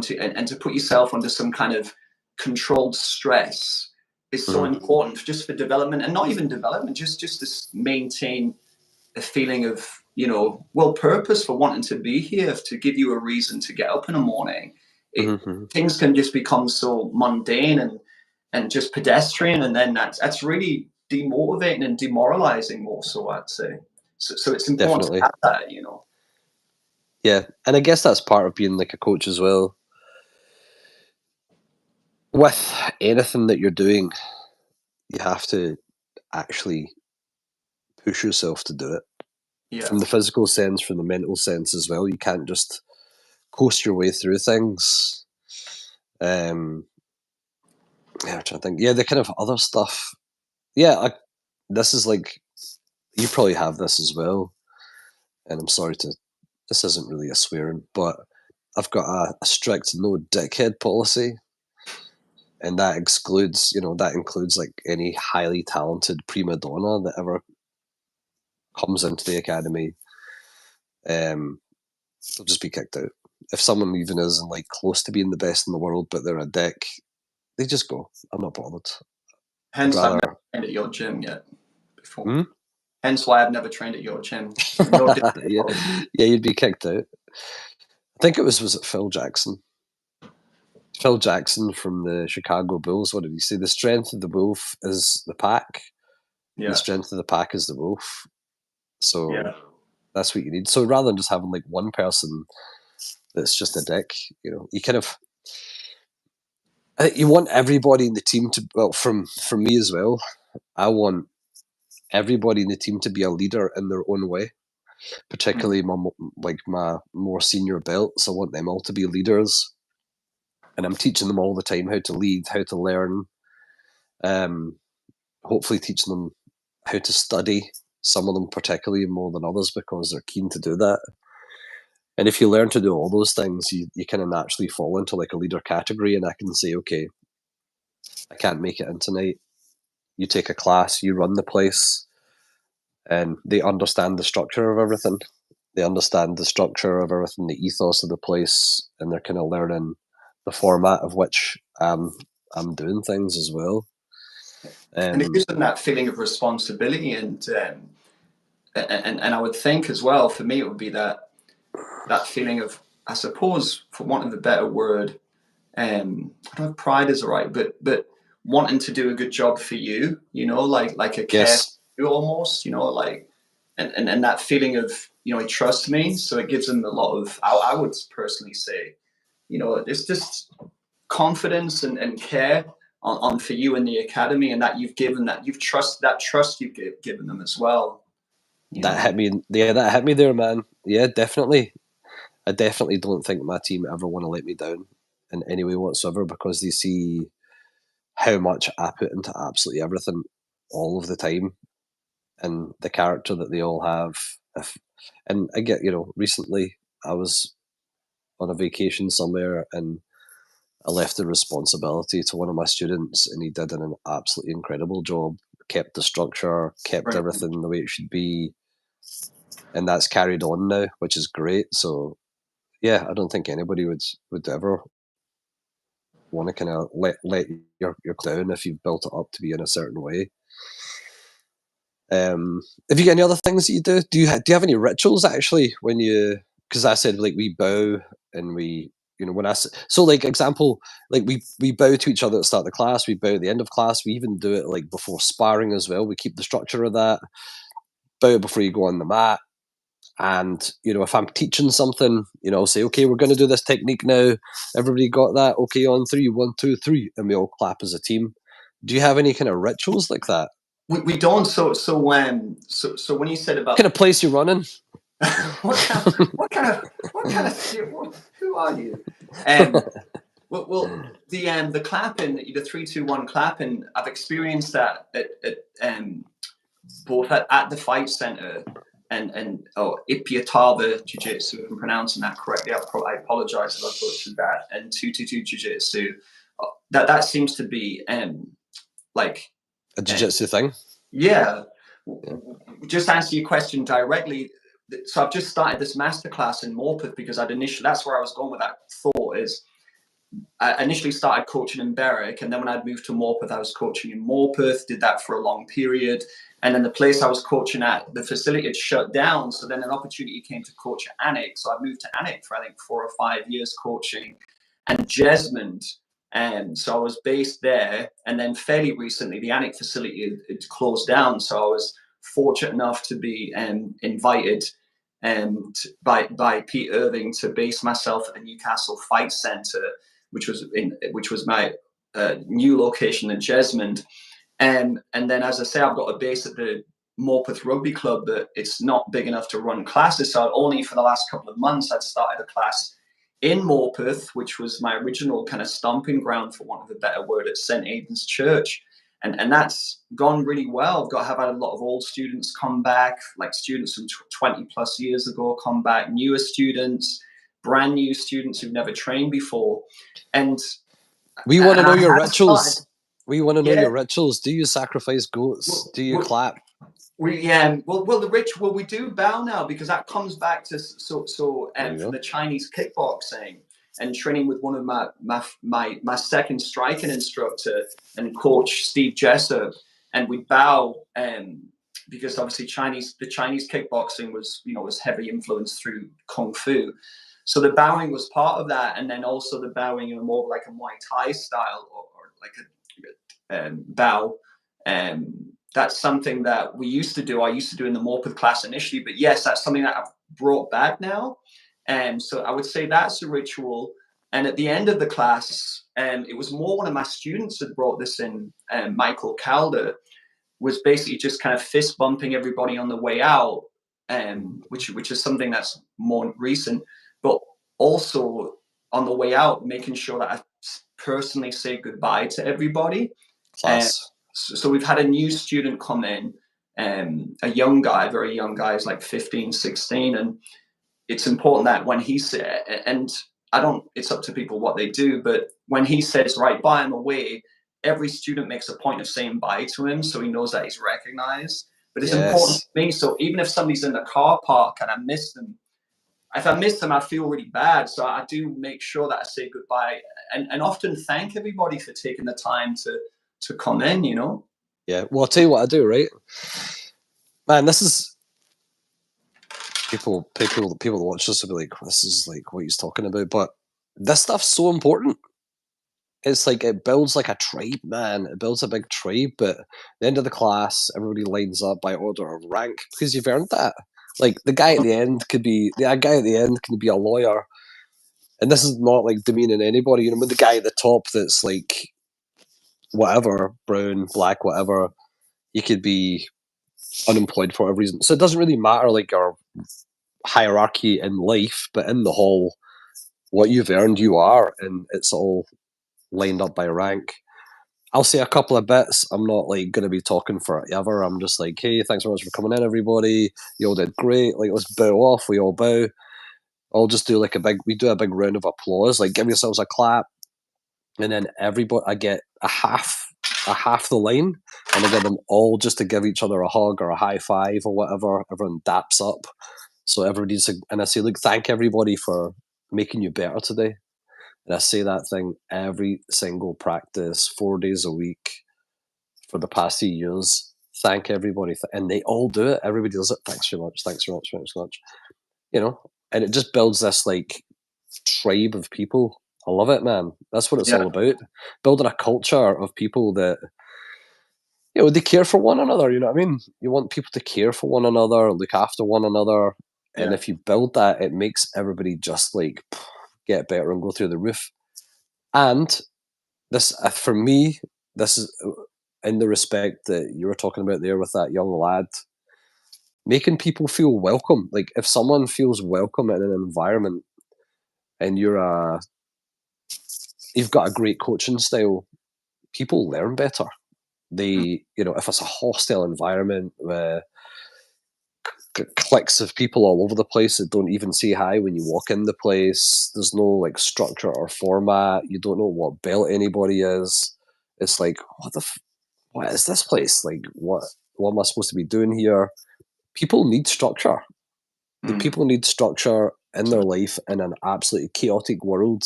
to put yourself under some kind of controlled stress is so Mhm. important just for development, and not even development, just to maintain a feeling of purpose, for wanting to be here, to give you a reason to get up in the morning. Mhm. Things can just become so mundane and just pedestrian, and then that's really demotivating and demoralizing more so, I'd say. So it's important to Definitely, have that. yeah. And I guess that's part of being like a coach as well. With anything that you're doing, you have to actually push yourself to do it. Yeah. From the physical sense, from the mental sense as well. You can't just coast your way through things. Yeah, I'm trying to think. Yeah, the kind of other stuff. Yeah, this is like you probably have this as well. And I'm sorry to. This isn't really a swearing, but I've got a strict no dickhead policy, and that includes like any highly talented prima donna that ever comes into the academy. Um, they'll just be kicked out. If someone even isn't like close to being the best in the world, but they're a dick, they just go. I'm not bothered. I'd Hence, I've never rather. trained at your gym yet before. Hmm? Hence why I've never trained at your gym. No Yeah, yeah, you'd be kicked out. I think was it Phil Jackson? Phil Jackson from the Chicago Bulls. What did he say? The strength of the wolf is the pack, and the Yeah. strength of the pack is the wolf. So Yeah. that's what you need. So rather than just having like one person that's just a dick, you kind of you want everybody in the team to. Well, from me as well, I want everybody in the team to be a leader in their own way. Particularly my more senior belts, I want them all to be leaders, and I'm teaching them all the time how to lead, how to learn. Hopefully, teaching them how to study. Some of them particularly more than others because they're keen to do that. And if you learn to do all those things, you kind of naturally fall into like a leader category, and I can say, okay, I can't make it in tonight. You take a class, you run the place, and they understand the structure of everything. they understand the structure of everything, the ethos of the place, and they're kind of learning the format of which I'm doing things as well. And it gives them that feeling of responsibility, and I would think as well, for me, it would be that feeling of, I suppose, for want of a better word, I don't know if pride is right, but wanting to do a good job for you, like a care Yes, for you almost, like, and that feeling of, he trusts me, so it gives them a lot of, I would personally say, it's just confidence and care on for you in the academy, and that you've given, that trust you've given them as well. that hit me. Yeah, that hit me there, man. Yeah, definitely. I definitely don't think my team ever want to let me down in any way whatsoever, because they see how much I put into absolutely everything all of the time, and the character that they all have. And I get, recently I was on a vacation somewhere, and I left the responsibility to one of my students, and he did an absolutely incredible job. Kept the structure, kept Right. everything the way it should be, and that's carried on now, which is great. So yeah, I don't think anybody would ever want to kind of let your down if you've built it up to be in a certain way. Have you got any other things that you do? Do you have any rituals actually when you? Because I said like we bow and we, when so like example, like we bow to each other at the start of the class, we bow at the end of class, we even do it like before sparring as well. We keep the structure of that. Bow before you go on the mat. And if I'm teaching something, I'll say, okay, we're going to do this technique now. Everybody got that? Okay, on three, 1, 2, 3, and we all clap as a team. Do you have any kind of rituals like that? We don't. So when you said What about kind of place you running? who are you? Well, the clapping, the 3, 2, 1 clapping, I've experienced that both at the fight center and Ipiatava Jiu-Jitsu, if I'm pronouncing that correctly. I apologize if I butchered that. And 222 Jiu-Jitsu. That seems to be like A jiu-jitsu thing? yeah. Yeah. Just answer your question directly. So I've just started this masterclass in Morpeth because that's where I was going with that thought. Is I initially started coaching in Berwick, and then when I'd moved to Morpeth, I was coaching in Morpeth, did that for a long period. And then the place I was coaching at, the facility had shut down. So then an opportunity came to coach at Anik. So I moved to Anik for, I think, 4 or 5 years coaching. And Jesmond, so I was based there. And then fairly recently, the Anik facility had closed down. So I was fortunate enough to be invited by Pete Irving to base myself at the Newcastle Fight Centre, which was my new location in Jesmond. And then, as I say, I've got a base at the Morpeth Rugby Club, but it's not big enough to run classes. So only for the last couple of months, I'd started a class in Morpeth, which was my original kind of stomping ground, for want of a better word, at St. Aidan's Church. And that's gone really well. I've had a lot of old students come back, like students from 20 plus years ago come back, newer students, brand new students who've never trained before. And we want to know your rituals. Started, we want to know your rituals. Do you sacrifice goats? Do you clap? We we do bow now, because that comes back to from the Chinese kickboxing and training with one of my second striking instructor and coach, Steve Jessup, and we bow because obviously the Chinese kickboxing was heavy influence through kung fu. So the bowing was part of that, and then also the bowing in more like a Muay Thai style, or like a bow. That's something that we used to do. I used to do in the Morpeth class initially, but yes, that's something that I've brought back now. And so I would say that's a ritual. And at the end of the class, it was more one of my students had brought this in, Michael Calder, was basically just kind of fist bumping everybody on the way out, which is something that's more recent, but also on the way out, making sure that I personally say goodbye to everybody. So we've had a new student come in, a young guy, very young guy, is like 15, 16. And it's important that when he says, and it's up to people what they do, but when he says, right, bye, I'm away, every student makes a point of saying bye to him, so he knows that he's recognized. But it's important to me. So even if somebody's in the car park and I miss them, if I miss them, I feel really bad. So I do make sure that I say goodbye and often thank everybody for taking the time to come in, you know? Yeah. Well, I'll tell you what I do, right? Man, this is people that watch this will be like, this is like what he's talking about. But this stuff's so important. It's like it builds like a tribe, man. It builds a big tribe. But at the end of the class, everybody lines up by order of rank because you've earned that. Like the guy at the end could be the guy at the end can be a lawyer, and this is not like demeaning anybody. You know, with the guy at the top that's like whatever, brown, black, whatever, you could be unemployed for whatever reason. So it doesn't really matter like your hierarchy in life, but in the whole, what you've earned, you are, and it's all lined up by rank. I'll say a couple of bits. I'm not like going to be talking forever. I'm just like, hey, thanks very much for coming in, everybody. You all did great. Like, let's bow off. We all bow. I'll just do like we do a big round of applause. Like, give yourselves a clap, and then everybody, I get a half the line, and I get them all just to give each other a hug or a high five or whatever. Everyone daps up. So everybody's, and I say, look, thank everybody for making you better today. And I say that thing every single practice, 4 days a week for the past few years. Thank everybody. And they all do it. Everybody does it. Thanks very much. Thanks very much. Thanks very much. You know, and it just builds this like tribe of people. I love it, man. That's what it's all about. Building a culture of people that, you know, they care for one another. You know what I mean? You want people to care for one another, look after one another. And if you build that, it makes everybody just like get better and go through the roof. And this, for me, this is in the respect that you were talking about there with that young lad, making people feel welcome. Like if someone feels welcome in an environment and you've got a great coaching style, people learn better. They, you know, if it's a hostile environment where cliques of people all over the place that don't even say hi when you walk in the place, there's no like structure or format, you don't know what belt anybody is, it's like, what is this place? Like, what am I supposed to be doing here? People need structure. The people need structure in their life in an absolutely chaotic world.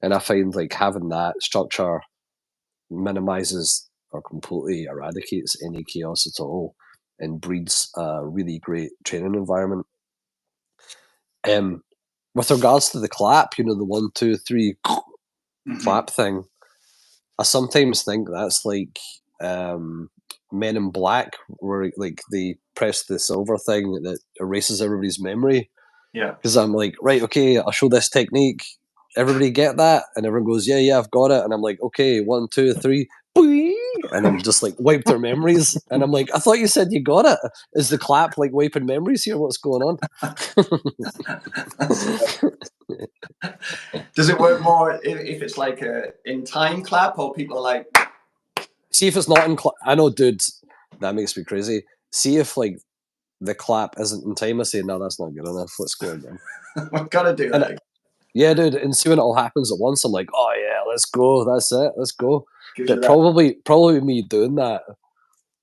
And I find like having that structure minimizes or completely eradicates any chaos at all and breeds a really great training environment. With regards to the clap, you know, the 1, 2, 3 clap thing, I sometimes think that's like Men in Black, where like they press the silver thing that erases everybody's memory. Yeah. Because I'm like, right, okay, I'll show this technique. Everybody get that? And everyone goes, yeah, I've got it. And I'm like, okay, 1, 2, 3, boing! And I'm just like, wipe their memories. And I'm like, I thought you said you got it. Is the clap like wiping memories here? What's going on? Does it work more if it's like a in time clap, or people are like, see if it's not in I know, dude, that makes me crazy. See if like the clap isn't in time. I say, no, that's not good enough. Let's go again. I've got to do that. Yeah, dude, and see when it all happens at once, I'm like, oh yeah, let's go. That's it. Let's go. But probably me doing that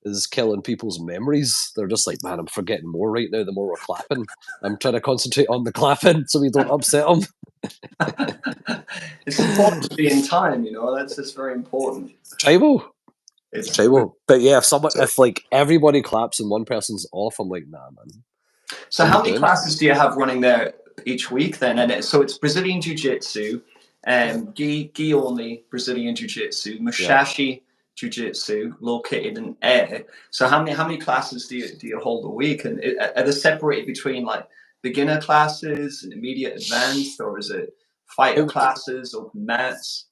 is killing people's memories. They're just like, man, I'm forgetting more right now the more we're clapping. I'm trying to concentrate on the clapping so we don't upset them. It's important to be in time, you know. That's very important. Tribal. It's tribal. But yeah, if like everybody claps and one person's off, I'm like, nah, man. So how many classes do you have running there each week then? And so it's Brazilian Jiu-Jitsu, gi only Brazilian Jiu-Jitsu, Musashi Jiu-Jitsu, located in Air. So how many classes do you hold a week? And are they separated between like beginner classes and immediate advanced, or is it fighter classes, open mats?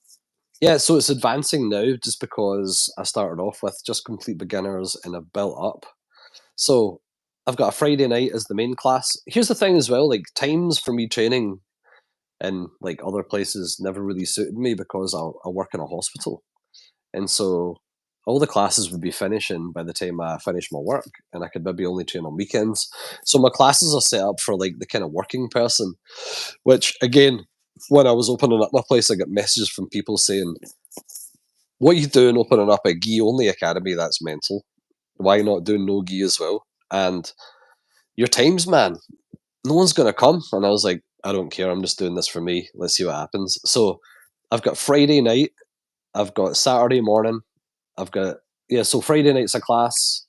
Yeah, so it's advancing now just because I started off with just complete beginners and I've built up. So I've got a Friday night as the main class. Here's the thing as well, like times for me training in like other places never really suited me because I work in a hospital. And so all the classes would be finishing by the time I finish my work, and I could maybe only train on weekends. So my classes are set up for like the kind of working person, which again, when I was opening up my place, I got messages from people saying, what are you doing opening up a gi only academy? That's mental. Why not doing no gi as well? And your times, man. no one's going to come. And I was like, I don't care. I'm just doing this for me. Let's see what happens. So I've got Friday night. I've got Saturday morning. I've got, so Friday night's a class.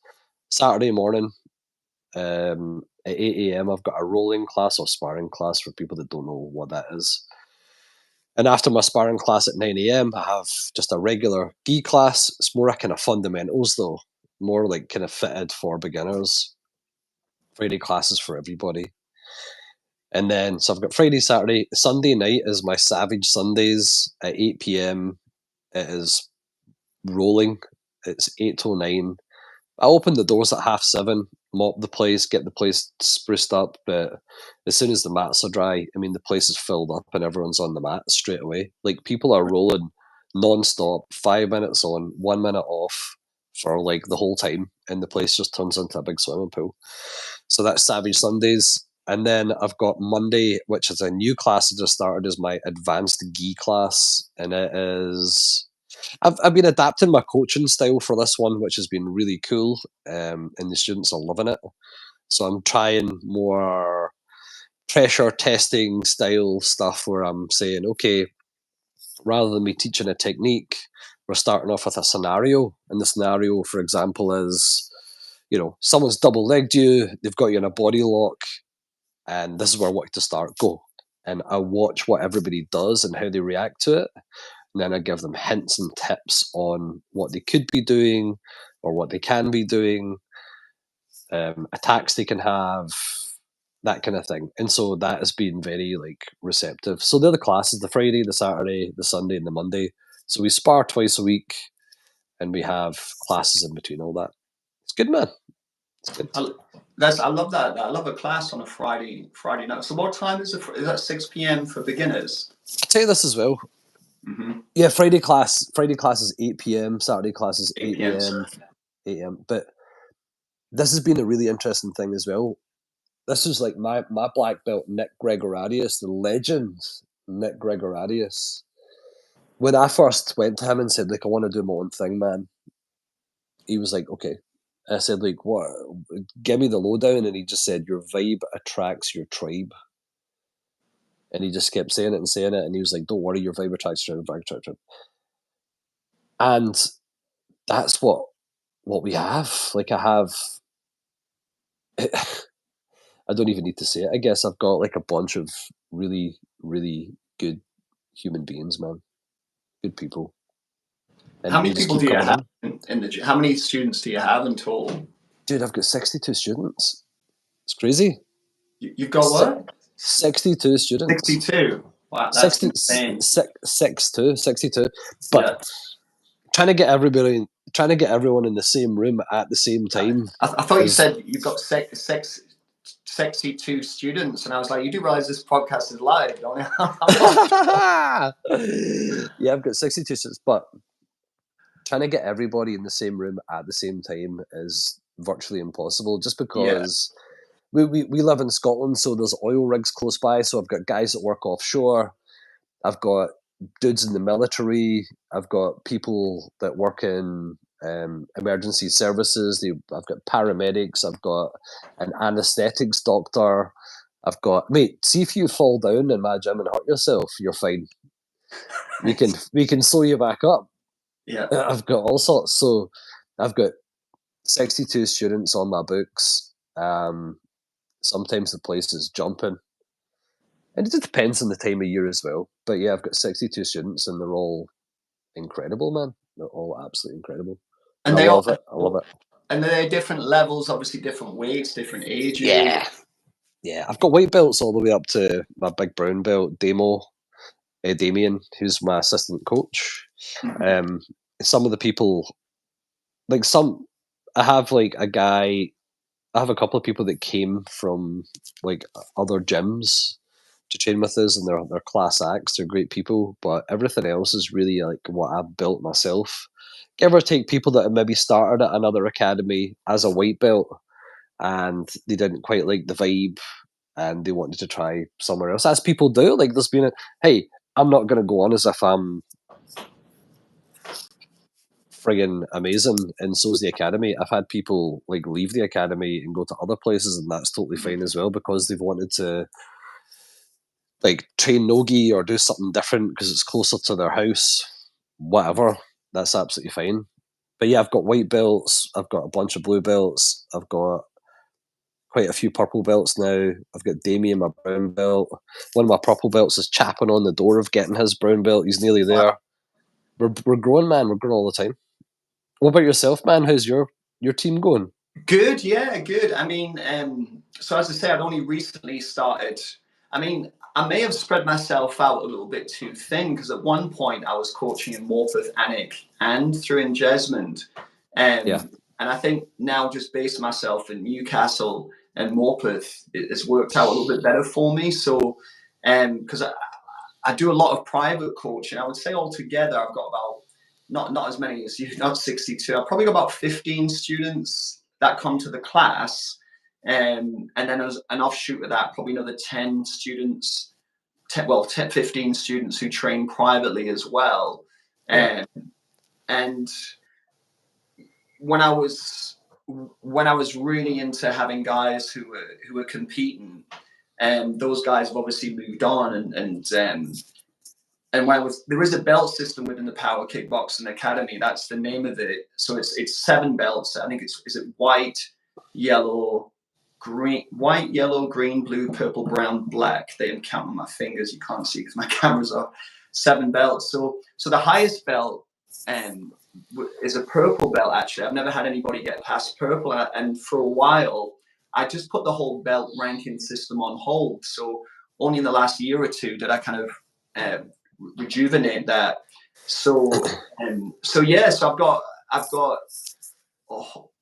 Saturday morning at 8 a.m. I've got a rolling class or sparring class for people that don't know what that is. And after my sparring class at 9 a.m., I have just a regular gi class. It's more a kind of fundamentals though, more like kind of fitted for beginners. Friday classes for everybody. And then, so I've got Friday, Saturday, Sunday night is my Savage Sundays at 8 p.m. It is rolling. It's 8 till 9. I open the doors at 7:30, mop the place, get the place spruced up. But as soon as the mats are dry, I mean, the place is filled up and everyone's on the mat straight away. Like people are rolling non-stop, 5 minutes on, 1 minute off for like the whole time. And the place just turns into a big swimming pool. So that's Savage Sundays. And then I've got Monday, which is a new class that just started, as my advanced gi class. And it is, I've been adapting my coaching style for this one, which has been really cool. And the students are loving it. So I'm trying more pressure testing style stuff where I'm saying, okay, rather than me teaching a technique, we're starting off with a scenario. And the scenario, for example, is, someone's double legged you, they've got you in a body lock, and this is where I want you to start. Go. And I watch what everybody does and how they react to it. And then I give them hints and tips on what they could be doing or what they can be doing, attacks they can have, that kind of thing. And so that has been very receptive. So they're the classes: the Friday, the Saturday, the Sunday, and the Monday. So we spar twice a week, and we have classes in between all that. It's good, man. It's good. I love that. I love a class on a Friday night. So what time is it? Is that 6 p.m. for beginners? I'll tell you this as well. Mm-hmm. Yeah, Friday class is 8 p.m. Saturday class is 8 a.m. 8 a.m. But this has been a really interesting thing as well. This is like my black belt, Nick Gregoradius, the legend Nick Gregoradius. When I first went to him and said, I want to do my own thing, man, he was like, okay. I said, what? Give me the lowdown. And he just said, your vibe attracts your tribe. And he just kept saying it. And he was like, don't worry, your vibe attracts your tribe. And that's what we have. I have... I don't even need to say it. I guess I've got a bunch of really, really good human beings, man. Good people. And how many people do you have in the gym? How many students do you have in total? Dude, I've got 62 students. It's crazy. You've got what? 62 students. 62. Wow, that's 60, insane. 62. But trying to get everyone in the same room at the same time. I thought you said you've got 62 students, and I was like, you do realize this podcast is live, don't you? Yeah, I've got 62 students, but trying to get everybody in the same room at the same time is virtually impossible, just because we live in Scotland, so there's oil rigs close by. So I've got guys that work offshore. I've got dudes in the military. I've got people that work in emergency services. I've got paramedics. I've got an anaesthetics doctor. I've got, mate, see if you fall down in my gym and hurt yourself, you're fine. We can sew you back up. Yeah. I've got all sorts. So I've got 62 students on my books. Sometimes the place is jumping. And it just depends on the time of year as well. But yeah, I've got 62 students and they're all incredible, man. They're all absolutely incredible. And I love it. And they're different levels, obviously different weights, different ages. Yeah. I've got white belts all the way up to my big brown belt, Damien, who's my assistant coach. Mm-hmm. Some of the people, I have I have a couple of people that came from other gyms to train with us, and they're class acts. They're great people, but everything else is really what I've built myself. Give or take, people that have maybe started at another academy as a white belt and they didn't quite like the vibe and they wanted to try somewhere else, as people do. There's been hey, I'm not going to go on as if I'm friggin' amazing, and so's the academy. I've had people like leave the academy and go to other places, and that's totally fine as well, because they've wanted to like train nogi or do something different because it's closer to their house. Whatever, that's absolutely fine. But yeah, I've got white belts, I've got a bunch of blue belts, I've got quite a few purple belts now. I've got Damien, my brown belt. One of my purple belts is chapping on the door of getting his brown belt. He's nearly there. We're growing, man. We're growing all the time. What about yourself, man? How's your team going? Good, yeah, good. I mean, so as I say, I'd only recently started. I mean, I may have spread myself out a little bit too thin, because at one point I was coaching in Morpeth, Annick, and through in Jesmond. Yeah. And I think now, just based on myself in Newcastle and Morpeth, it's worked out a little bit better for me. So, because I do a lot of private coaching, I would say altogether I've got about, not as many as you, not 62. I've probably got about 15 students that come to the class, and then as an offshoot of that, probably another 10 students, 15 students who train privately as well. Yeah. And when I was really into having guys who were competing, and those guys have obviously moved on, and when there is a belt system within the Power Kickboxing Academy. That's the name of it. So it's 7 belts. I think is it white, yellow, green, blue, purple, brown, black. I'm counting on my fingers. You can't see because my camera's off. 7 belts. So the highest belt is a purple belt. Actually, I've never had anybody get past purple, and for a while I just put the whole belt ranking system on hold. So only in the last year or two did I kind of rejuvenate that. So yeah, so I've got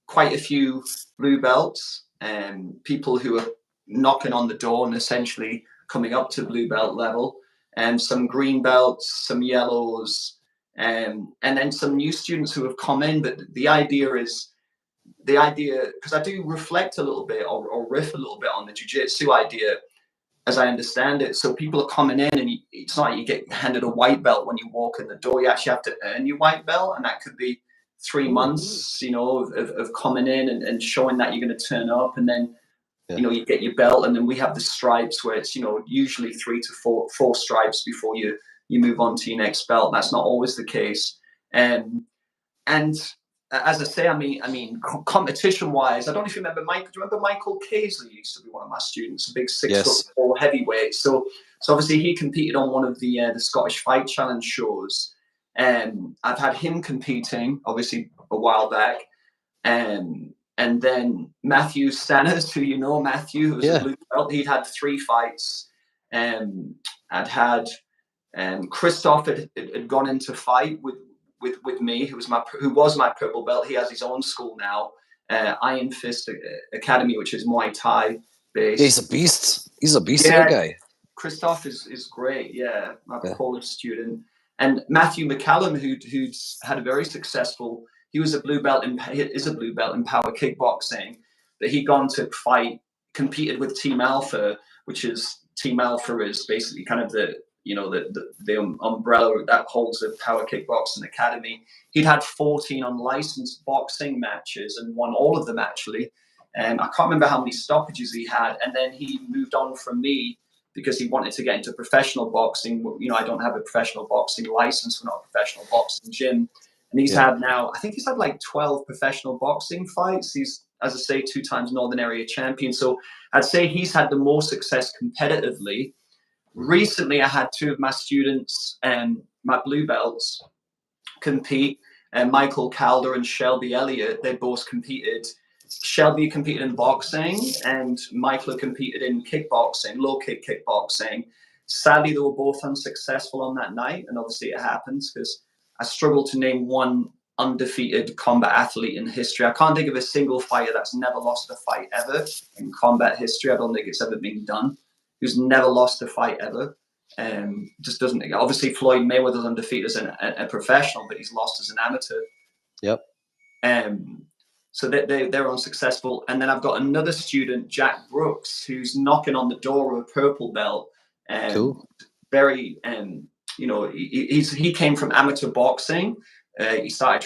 quite a few blue belts, and people who are knocking on the door and essentially coming up to blue belt level, and some green belts, some yellows, and then some new students who have come in. But the idea, because I do reflect a little bit or riff a little bit on the jiu-jitsu idea as I understand it. So people are coming in, and it's not like you get handed a white belt when you walk in the door. You actually have to earn your white belt, and that could be 3 months, of coming in and showing that you're going to turn up, and then you get your belt, and then we have the stripes where it's usually 3 to 4 stripes before you move on to your next belt. That's not always the case, and as I say, I mean, competition-wise, I don't know if you remember Michael. Do you remember Michael Casey? Used to be one of my students, a big 6'4" heavyweight. So obviously he competed on one of the Scottish Fight Challenge shows, and I've had him competing obviously a while back, and then Matthew Stanners, who Matthew, who was a blue belt, he'd had 3 fights, and I'd had Christoph had gone into fight with me, who was my purple belt. He has his own school now, Iron Fist Academy, which is Muay Thai based. Yeah, he's a beast. He's a beast of a guy. Christoph is great. Yeah, my Polish student. And Matthew McCallum, who's had a very successful. He was a blue belt in power kickboxing, but he'd gone to competed with Team Alpha, which is Team Alpha is basically kind of the umbrella that holds the Power Kickboxing Academy. He'd had 14 unlicensed boxing matches and won all of them, actually. I can't remember how many stoppages he had. And then he moved on from me because he wanted to get into professional boxing. I don't have a professional boxing license. We're not a professional boxing gym. And he's had now, I think he's had like 12 professional boxing fights. He's, as I say, 2 times Northern Area champion. So I'd say he's had the more success competitively. Recently, I had 2 of my students, my blue belts, compete. Michael Calder and Shelby Elliott, they both competed. Shelby competed in boxing, and Michael competed in kickboxing, low kick kickboxing. Sadly, they were both unsuccessful on that night, and obviously it happens because I struggle to name one undefeated combat athlete in history. I can't think of a single fighter that's never lost a fight ever in combat history. I don't think it's ever been done. Who's never lost a fight ever. Just doesn't. Obviously, Floyd Mayweather's undefeated as a professional, but he's lost as an amateur. Yep. So they're unsuccessful. And then I've got another student, Jack Brooks, who's knocking on the door of a purple belt. Cool. Very, he came from amateur boxing, He started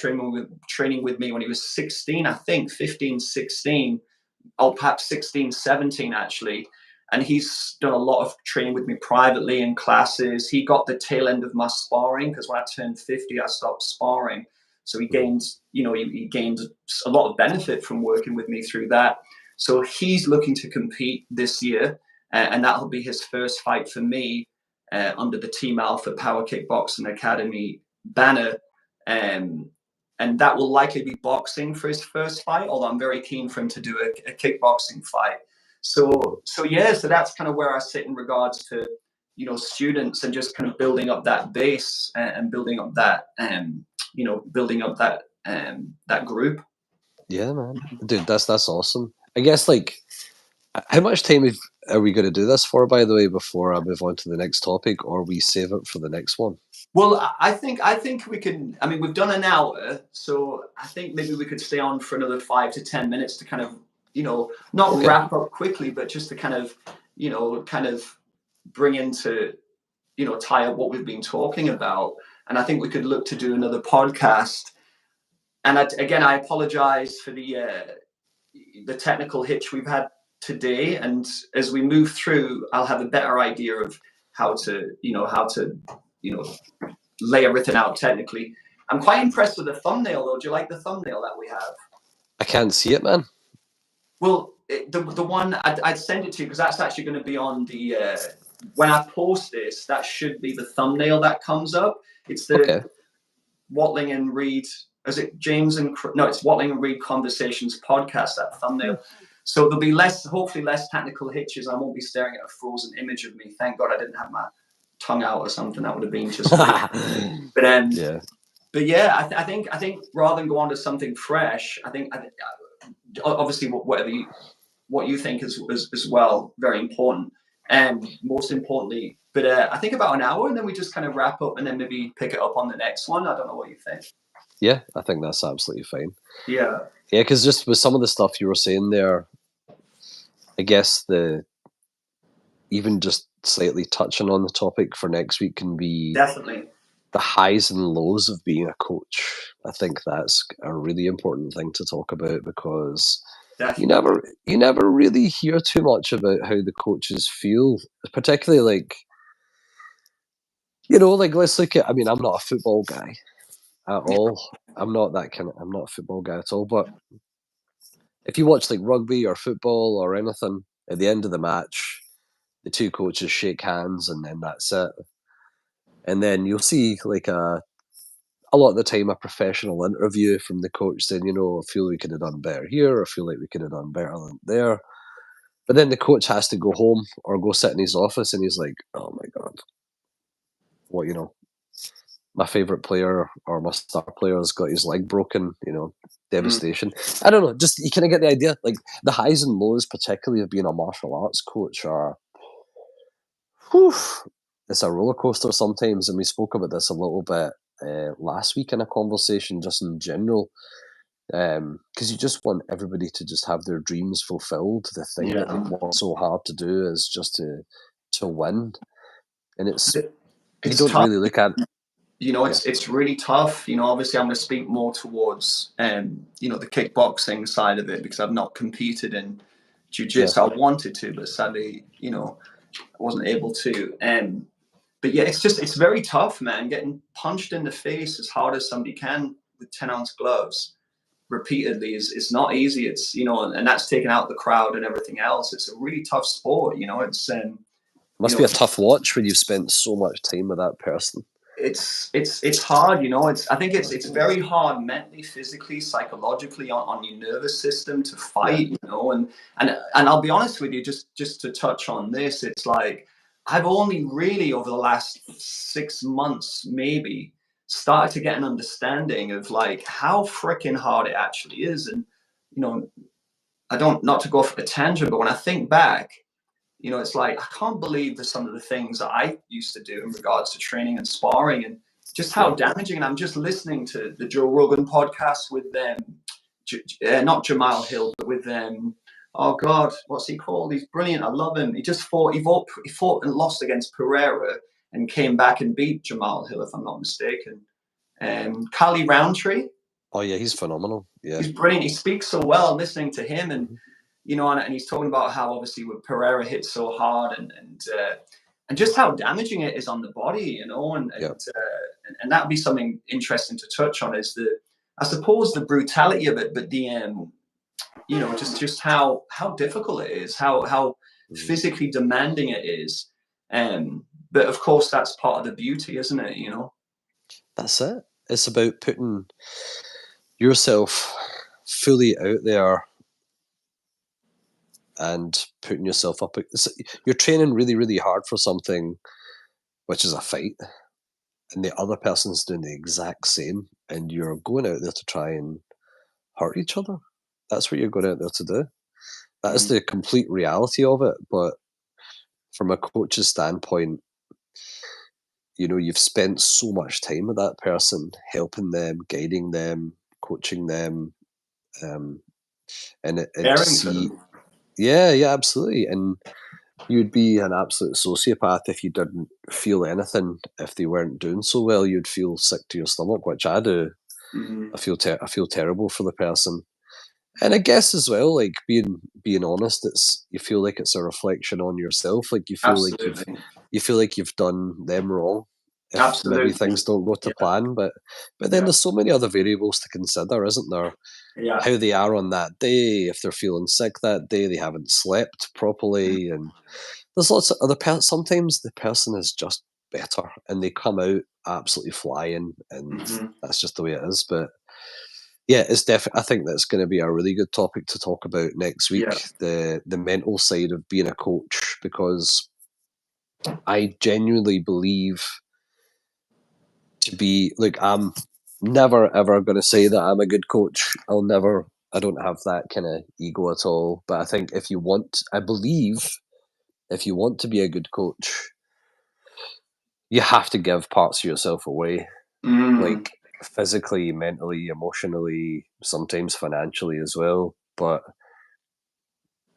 training with me when he was 16, I think, 15, 16, or perhaps 16, 17 actually. And he's done a lot of training with me privately in classes. He got the tail end of my sparring because when I turned 50, I stopped sparring. So he gained, he gained a lot of benefit from working with me through that. So he's looking to compete this year, and that'll be his first fight for me under the Team Alpha Power Kickboxing Academy banner. And that will likely be boxing for his first fight, although I'm very keen for him to do a kickboxing fight. So that's kind of where I sit in regards to, students and just kind of building up that base and building up that, that group. Yeah, man, dude, that's awesome. I guess, like, how much time are we going to do this for, by the way, before I move on to the next topic, or we save it for the next one? Well, I think we can. I mean, we've done an hour, so I think maybe we could stay on for another 5 to 10 minutes to kind of, not Okay. wrap up quickly, but just to kind of bring into, tie up what we've been talking about. And I think we could look to do another podcast. And again, I apologize for the technical hitch we've had today. And as we move through, I'll have a better idea of how to lay everything out technically. I'm quite impressed with the thumbnail, though. Do you like the thumbnail that we have? I can't see it, man. Well, the one I'd send it to you because that's actually going to be on the when I post this. That should be the thumbnail that comes up. It's the WATLING and REID. Is it James and no? It's WATLING and REID Conversations podcast. That thumbnail. So there'll be hopefully less technical hitches. I won't be staring at a frozen image of me. Thank God I didn't have my tongue out or something. That would have been just. But yeah, I think rather than go on to something fresh, I think obviously what you think is as well very important and most importantly. But I think about an hour, and then we just kind of wrap up, and then maybe pick it up on the next one. I don't know what you think. Yeah, I think that's absolutely fine. Yeah, because just with some of the stuff you were saying there, I guess even just slightly touching on the topic for next week can be definitely the highs and lows of being a coach. I think that's a really important thing to talk about because definitely. you never really hear too much about how the coaches feel, particularly like let's look at. I mean, I'm not a football guy at all. I'm not a football guy at all. But if you watch like rugby or football or anything, at the end of the match, the two coaches shake hands and then that's it. And then you'll see like a lot of the time a professional interview from the coach saying, I feel we could have done better here, or I feel like we could have done better than there. But then the coach has to go home or go sit in his office and he's like, oh my God, my favorite player or my star player has got his leg broken, devastation. I don't know, just you kind of get the idea. Like the highs and lows, particularly of being a martial arts coach, are it's a roller coaster sometimes. And we spoke about this a little bit last week in a conversation, just in general, because you just want everybody to just have their dreams fulfilled. The thing that they want so hard to do is just to win, and it's you don't tough. really look at. It's really tough. Obviously I'm going to speak more towards, the kickboxing side of it because I've not competed in jiu-jitsu. I wanted to, but sadly, I wasn't able to. But yeah, it's very tough, man. Getting punched in the face as hard as somebody can with 10-ounce gloves repeatedly is not easy. It's, and that's taking out the crowd and everything else. It's a really tough sport. It's, it must be a tough watch when you've spent so much time with that person. It's hard, I think it's very hard mentally, physically, psychologically on your nervous system to fight, and I'll be honest with you, just to touch on this, it's like I've only really over the last 6 months maybe started to get an understanding of like how freaking hard it actually is. And I don't, not to go off a tangent, but when I think back, it's like, I can't believe that some of the things that I used to do in regards to training and sparring and just how damaging. And I'm just listening to the Joe Rogan podcast with them, not Jamal Hill, but with them. Oh God, what's he called? He's brilliant. I love him. He fought and lost against Pereira and came back and beat Jamal Hill, if I'm not mistaken. Carly Roundtree. Oh yeah, he's phenomenal. Yeah, he's brilliant. He speaks so well. I'm listening to him, and and he's talking about how obviously with Pereira hit so hard, and just how damaging it is on the body, and that would be something interesting to touch on. Is I suppose the brutality of it, but the just how difficult it is, how physically demanding it is. But of course, that's part of the beauty, isn't it? That's it. It's about putting yourself fully out there and putting yourself up. You're training really, really hard for something, which is a fight, and the other person's doing the exact same, and you're going out there to try and hurt each other. That's what you're going out there to do. That is the complete reality of it. But from a coach's standpoint, you've spent so much time with that person, helping them, guiding them, coaching them, and to see, yeah, absolutely. And you'd be an absolute sociopath if you didn't feel anything. If they weren't doing so well, you'd feel sick to your stomach, which I do. I feel terrible for the person. And I guess as well, like being honest, you feel like it's a reflection on yourself. Like you feel like you've done them wrong if maybe things don't go to plan. But then there's so many other variables to consider, isn't there? Yeah. How they are on that day, if they're feeling sick that day, they haven't slept properly, and there's lots of other. Sometimes the person is just better, and they come out absolutely flying, and that's just the way it is. But yeah, it's definitely. I think that's going to be a really good topic to talk about next week. Yeah. The mental side of being a coach, because I genuinely believe I'm never ever going to say that I'm a good coach. I don't have that kind of ego at all. But I think I believe if you want to be a good coach, you have to give parts of yourself away. Like physically, mentally, emotionally, sometimes financially as well. But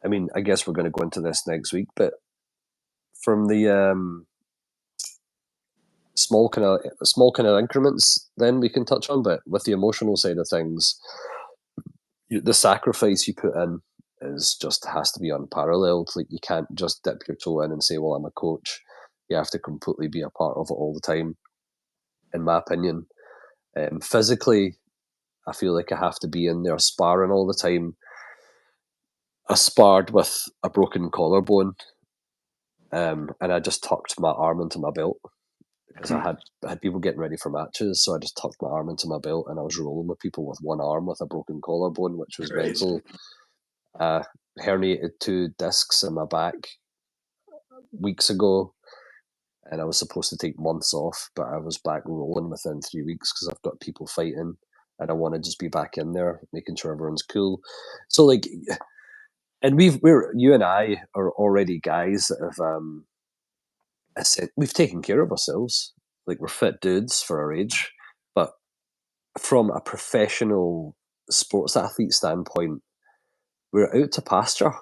I mean, I guess we're going to go into this next week. But from the small kind of increments, then we can touch on. But with the emotional side of things, the sacrifice you put in has to be unparalleled. Like you can't just dip your toe in and say, "Well, I'm a coach." You have to completely be a part of it all the time, in my opinion. Physically, I feel like I have to be in there sparring all the time. I sparred with a broken collarbone, and I just tucked my arm into my belt because I had people getting ready for matches, so I just tucked my arm into my belt and I was rolling with people with one arm with a broken collarbone, which was mental. Herniated 2 discs in my back weeks ago, and I was supposed to take months off, but I was back rolling within 3 weeks because I've got people fighting, and I want to just be back in there, making sure everyone's cool. So like, and you and I are already guys that have, I said we've taken care of ourselves. Like we're fit dudes for our age, but from a professional sports athlete standpoint, we're out to pasture.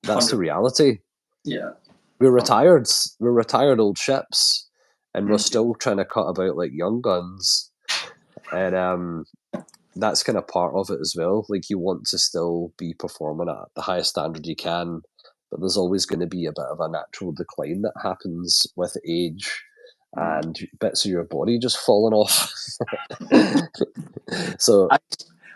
That's 100%. The reality. Yeah. We're retired. We're retired old ships, and we're still trying to cut about like young guns. And that's kind of part of it as well. Like you want to still be performing at the highest standard you can, but there's always going to be a bit of a natural decline that happens with age and bits of your body just falling off. So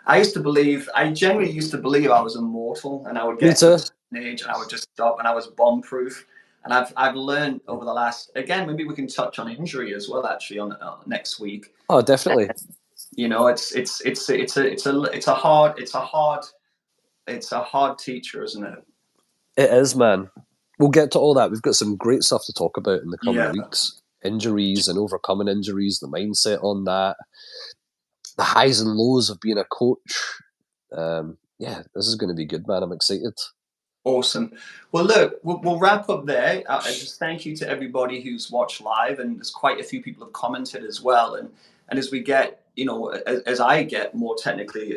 I genuinely used to believe I was immortal, and I would get to a certain age and I would just stop, and I was bomb-proof. And I've learned over the last, again, maybe we can touch on injury as well, actually, on next week. Oh, definitely. It's a hard teacher, isn't it? It is, man. We'll get to all that. We've got some great stuff to talk about in the coming weeks. Injuries and overcoming injuries, the mindset on that, the highs and lows of being a coach. This is going to be good, man. I'm excited. Awesome. Well, look, we'll wrap up there. Just thank you to everybody who's watched live, and there's quite a few people have commented as well. And as we get, as I get more technically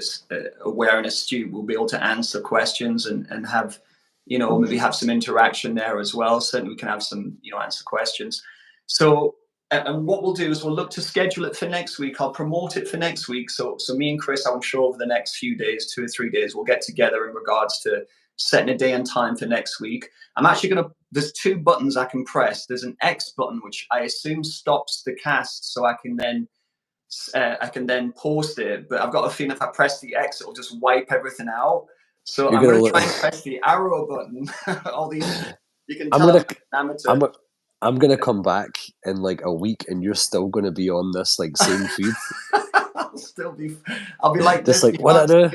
aware and astute, we'll be able to answer questions and have, maybe have some interaction there as well. Certainly we can have some, answer questions. So And what we'll do is we'll look to schedule it for next week. I'll promote it for next week. So me and Chris, I'm sure over the next few days, 2 or 3 days, we'll get together in regards to setting a day and time for next week. I'm actually going to, there's 2 buttons I can press. There's an X button, which I assume stops the cast, so I can then post it. But I've got a feeling if I press the X, it'll just wipe everything out. So I'm going to try and press the arrow button. All these, you can tell I'm an amateur. I'm gonna come back in like a week, and you're still gonna be on this like same feed. I'll be like just this. Like what I do.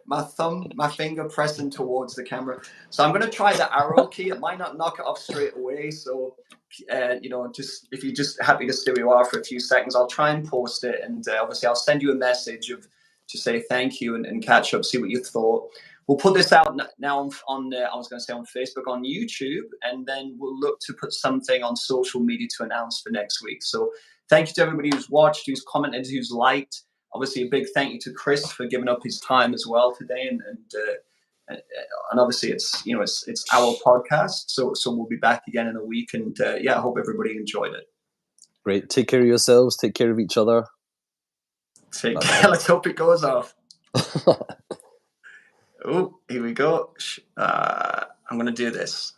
My finger pressing towards the camera. So I'm gonna try the arrow key. It might not knock it off straight away. So just if you're just happy to stay where you are for a few seconds, I'll try and post it, and obviously I'll send you a message to say thank you and catch up, see what you thought. We'll put this out now on I was going to say on Facebook, on YouTube, and then we'll look to put something on social media to announce for next week. So thank you to everybody who's watched, who's commented, who's liked. Obviously, a big thank you to Chris for giving up his time as well today, and obviously it's our podcast, so we'll be back again in a week, and I hope everybody enjoyed it. Great. Take care of yourselves. Take care of each other. Take care. Let's hope it goes off. Oh, here we go. I'm going to do this.